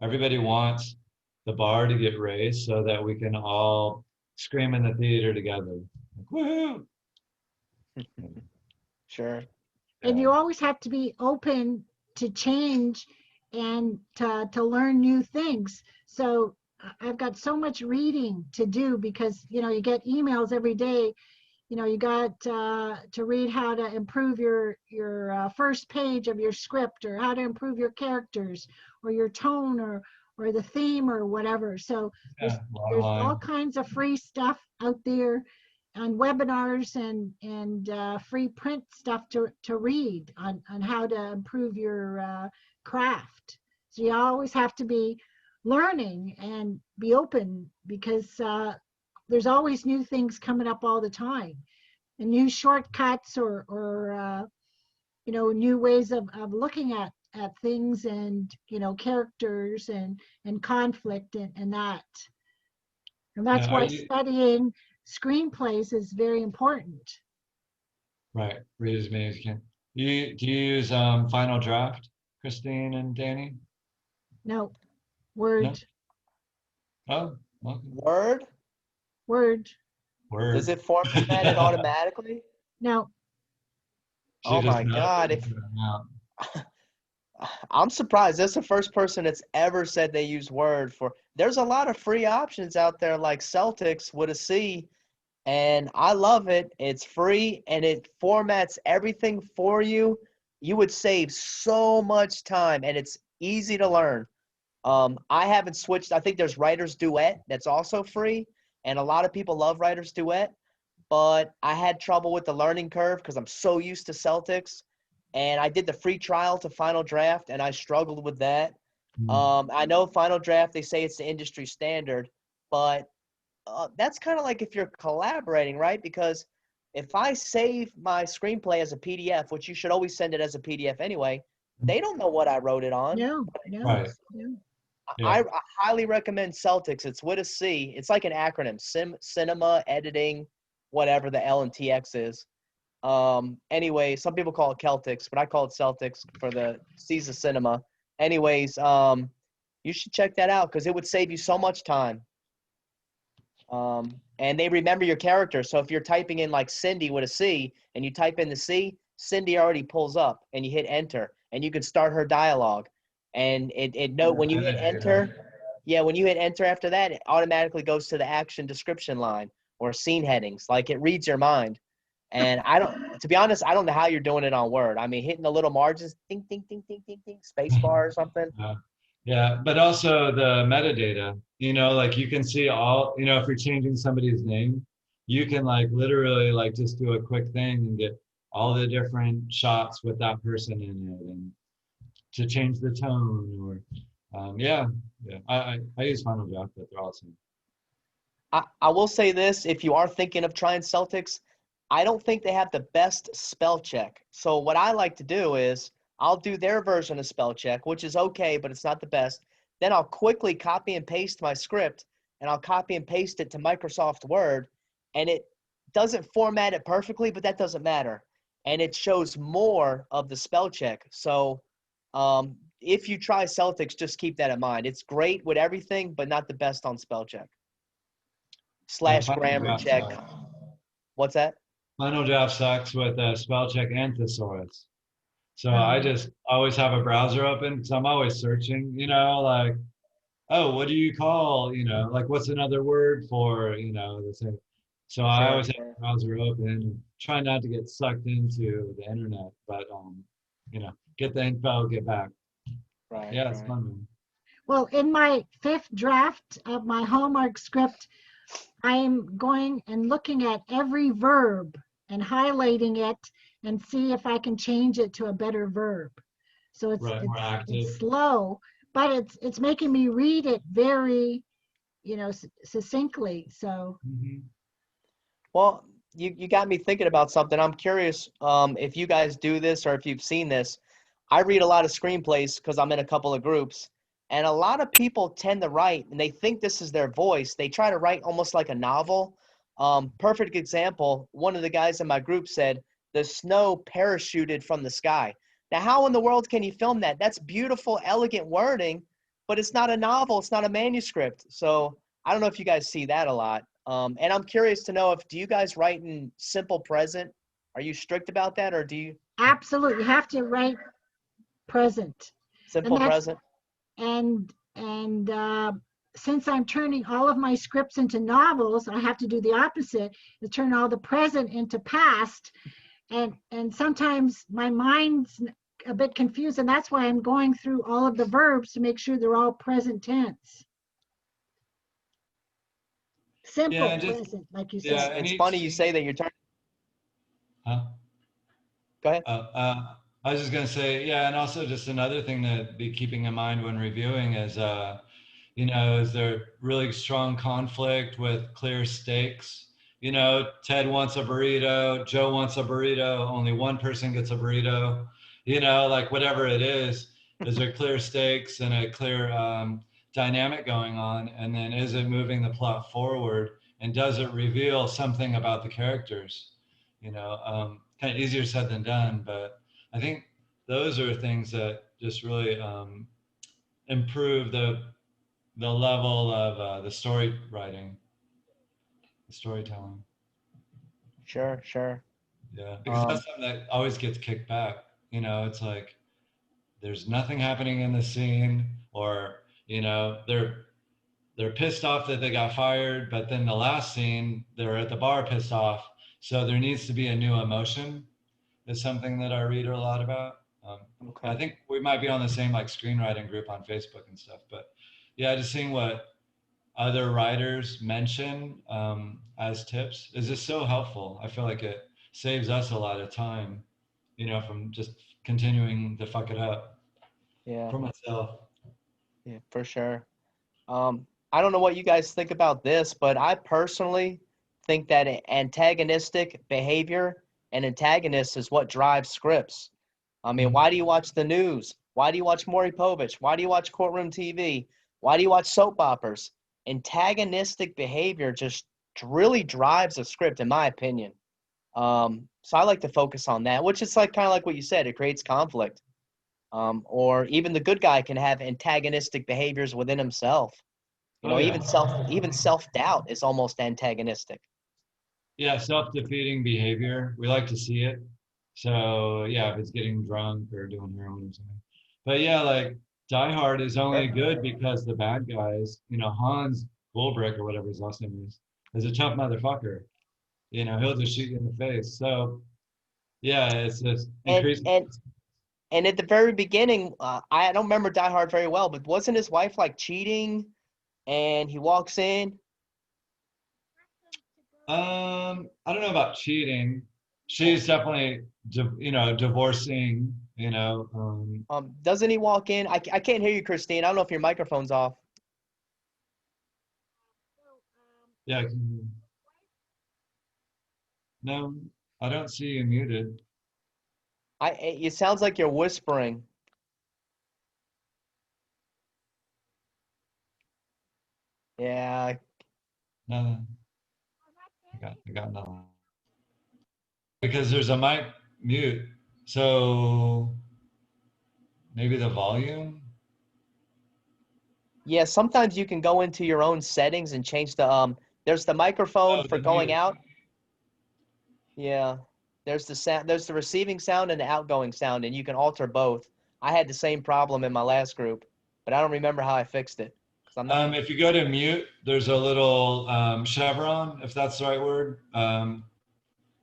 everybody wants the bar to get raised so that we can all scream in the theater together. Like, woohoo! Sure. And you always have to be open to change and to learn new things. So I've got so much reading to do, because, you know, you get emails every day. You know, you got to read how to improve your first page of your script, or how to improve your characters, or your tone, or the theme, or whatever. So there's all kinds of free stuff out there, on webinars and free print stuff to read on how to improve your craft. So you always have to be learning and be open, because there's always new things coming up all the time, and new shortcuts, or you know, new ways of looking at things, and, you know, characters and conflict, and that. And that's why studying screenplays is very important. Right, read as many as you can. Do you use Final Draft, Christine and Danny? No, Word. No? Oh, okay. Word? Word. Is it formatted automatically? No. Oh my God! I'm surprised. That's the first person that's ever said they use Word for. There's a lot of free options out there, like Celtics with a C, and I love it. It's free and it formats everything for you. You would save so much time, and it's easy to learn. I haven't switched. I think there's Writer's Duet that's also free, and a lot of people love Writer's Duet, but I had trouble with the learning curve because I'm so used to Celtics, and I did the free trial to Final Draft, and I struggled with that. I know Final Draft, they say it's the industry standard, but that's kind of like if you're collaborating, right? Because if I save my screenplay as a PDF, which you should always send it as a PDF anyway, they don't know what I wrote it on. No, no, Right. no. I highly recommend Celtics. It's with a C. It's like an acronym: cinema, editing, whatever the L and TX is. Anyway, some people call it Celtics, but I call it Celtics for the C's of cinema. Anyways, you should check that out because it would save you so much time. And they remember your character. So if you're typing in like Cindy with a C and you type in the C, Cindy already pulls up and you hit enter and you can start her dialogue. And when you hit enter, when you hit enter after that, it automatically goes to the action description line or scene headings. Like it reads your mind. And to be honest, I don't know how you're doing it on Word. I mean, hitting the little margins, ding, ding, ding, ding, ding, ding, space bar or something. Yeah, but also the metadata, like you can see all, if you're changing somebody's name, you can like literally like just do a quick thing and get all the different shots with that person in it and to change the tone or, I use Final Draft, but they're awesome. I will say this, if you are thinking of trying Celtics, I don't think they have the best spell check. So what I like to do is I'll do their version of spell check, which is okay, but it's not the best. Then I'll quickly copy and paste my script, and I'll copy and paste it to Microsoft Word, and it doesn't format it perfectly, but that doesn't matter. And it shows more of the spell check. So if you try Celtics, just keep that in mind. It's great with everything, but not the best on spell check. / grammar check. What's that? Final Draft sucks with spell check and thesaurus. So I just always have a browser open because I'm always searching, like, oh, what do you call, like what's another word for, the same. So I always have the browser open and try not to get sucked into the internet, but, get the info, get back. Right. Yeah, it's fun, man. Well, in my 5th draft of my homework script, I'm going and looking at every verb and highlighting it and see if I can change it to a better verb. So it's slow, but it's making me read it very, succinctly. So. Well, you got me thinking about something. I'm curious if you guys do this or if you've seen this. I read a lot of screenplays because I'm in a couple of groups, and a lot of people tend to write, and they think this is their voice. They try to write almost like a novel. Perfect example, one of the guys in my group said, the snow parachuted from the sky. Now, how in the world can you film that? That's beautiful, elegant wording, but it's not a novel. It's not a manuscript. So I don't know if you guys see that a lot. And I'm curious to know do you guys write in simple present? Are you strict about that, or do you? Absolutely, you have to write present. Simple present. And since I'm turning all of my scripts into novels, I have to do the opposite, to turn all the present into past. And sometimes my mind's a bit confused, and that's why I'm going through all of the verbs to make sure they're all present tense. Simple present, like you said. Yeah, it's funny you say that you're turning. Huh? Go ahead. I was just going to say, and also just another thing to be keeping in mind when reviewing is, is there really strong conflict with clear stakes? Ted wants a burrito, Joe wants a burrito, only one person gets a burrito, like whatever it is there clear stakes and a clear dynamic going on? And then is it moving the plot forward? And does it reveal something about the characters? Kind of easier said than done, but I think those are things that just really improve the level of the story writing, the storytelling. Sure. Yeah, because that's something that always gets kicked back. It's like there's nothing happening in the scene, or they're pissed off that they got fired, but then the last scene they're at the bar pissed off. So there needs to be a new emotion. Is something that I read a lot about. Okay. I think we might be on the same like screenwriting group on Facebook and stuff. But yeah, just seeing what other writers mention as tips is just so helpful. I feel like it saves us a lot of time, you know, from just continuing to fuck it up Yeah. for myself. Yeah, for sure. I don't know what you guys think about this, but I personally think that antagonistic behavior and antagonist is what drives scripts. I mean, why do you watch the news? Why do you watch Maury Povich? Why do you watch courtroom TV? Why do you watch soap operas? Antagonistic behavior just really drives a script, in my opinion. So I like to focus on that, which is like kind of like what you said. It creates conflict. Or even the good guy can have antagonistic behaviors within himself. You know, Oh, yeah. even self-doubt is almost antagonistic. Yeah, self-defeating behavior. We like to see it. So yeah, if it's getting drunk or doing heroin or something. But yeah, like Die Hard is only good because the bad guys, you know, Hans Goldbrick or whatever his last name is a tough motherfucker. You know, he'll just shoot you in the face. So yeah, it's just And increasing. and at the very beginning, I don't remember Die Hard very well, but wasn't his wife like cheating? And he walks in. I don't know about cheating. She's definitely, you know, divorcing. You know. Doesn't he walk in? I can't hear you, Christine. I don't know if your microphone's off. Yeah. No, I don't see you muted. It sounds like you're whispering. Yeah. No, I got nothing. Because there's a mic mute, so maybe the volume. Yeah, sometimes you can go into your own settings and change the there's the microphone for the going mute. out. Yeah. There's the sound, there's the receiving sound and the outgoing sound, and you can alter both. I had the same problem in my last group, but I don't remember how I fixed it. 'Cause I'm not, If you go to mute, there's a little chevron, if that's the right word.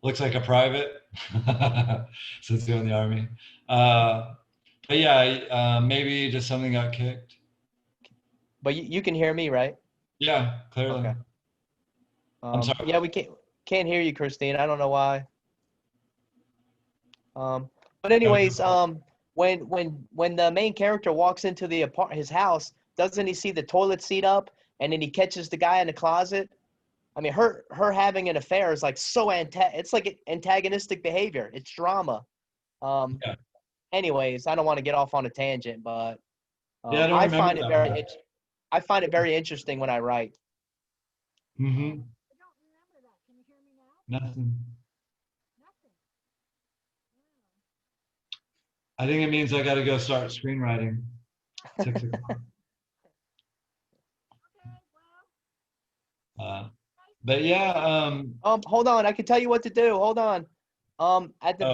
Looks like a private, since you're in the army. But yeah, maybe just something got kicked. but you can hear me, right? Yeah, clearly. Okay. I'm sorry. Yeah, we can't hear you, Christine. I don't know why. But anyways, when the main character walks into his house, doesn't he see the toilet seat up, and then he catches the guy in the closet? I mean, her having an affair is like so it's like antagonistic behavior. It's drama. Yeah. Anyways, I don't want to get off on a tangent, but Yeah, I don't I remember find it that part. I find it very interesting when I write. Mm-hmm. Nothing. I think it means I got to go start screenwriting. 6 o'clock. But yeah. Hold on. I can tell you what to do. Hold on. At the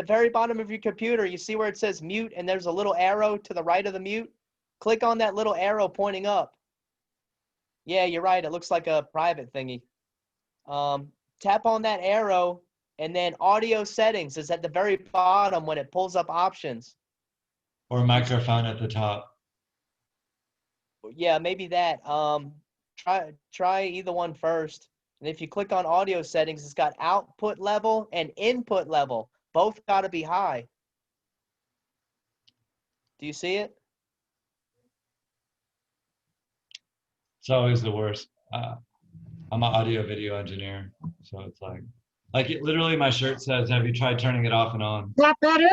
very bottom of your computer, you see where it says mute, and there's a little arrow to the right of the mute. Click on that little arrow pointing up. Yeah, you're right. It looks like a private thingy. Tap on that arrow, and then audio settings is at the very bottom when it pulls up options. Or microphone at the top. Yeah, maybe that. Try either one first. And if you click on audio settings, it's got output level and input level. Both got to be high. Do you see it? It's always the worst. I'm an audio video engineer, so it's like it, literally my shirt says, "Have you tried turning it off and on?" Is that better?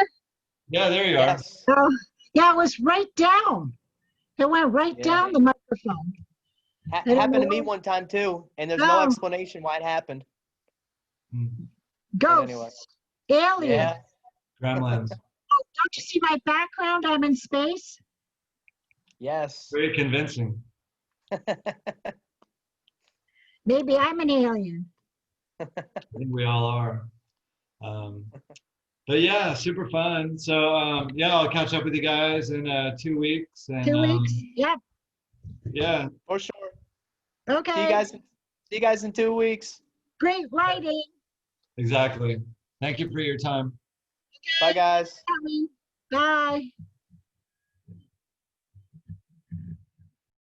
Yeah, there you Yes. Oh, yeah, it was right down. It went right down the microphone. Happened to me one time too, and there's no explanation why it happened. are. Ghosts, Anyway. aliens. Yeah. Gremlins. Oh, don't you see my background? I'm in space. Yes. Very convincing. Maybe I'm an alien. I think we all are. But yeah, super fun. So yeah, I'll catch up with you guys in 2 weeks. And, 2 weeks? Yep. Yeah. For sure. Okay. See you guys in 2 weeks. Great writing. Exactly. Thank you for your time. Bye, guys. Bye.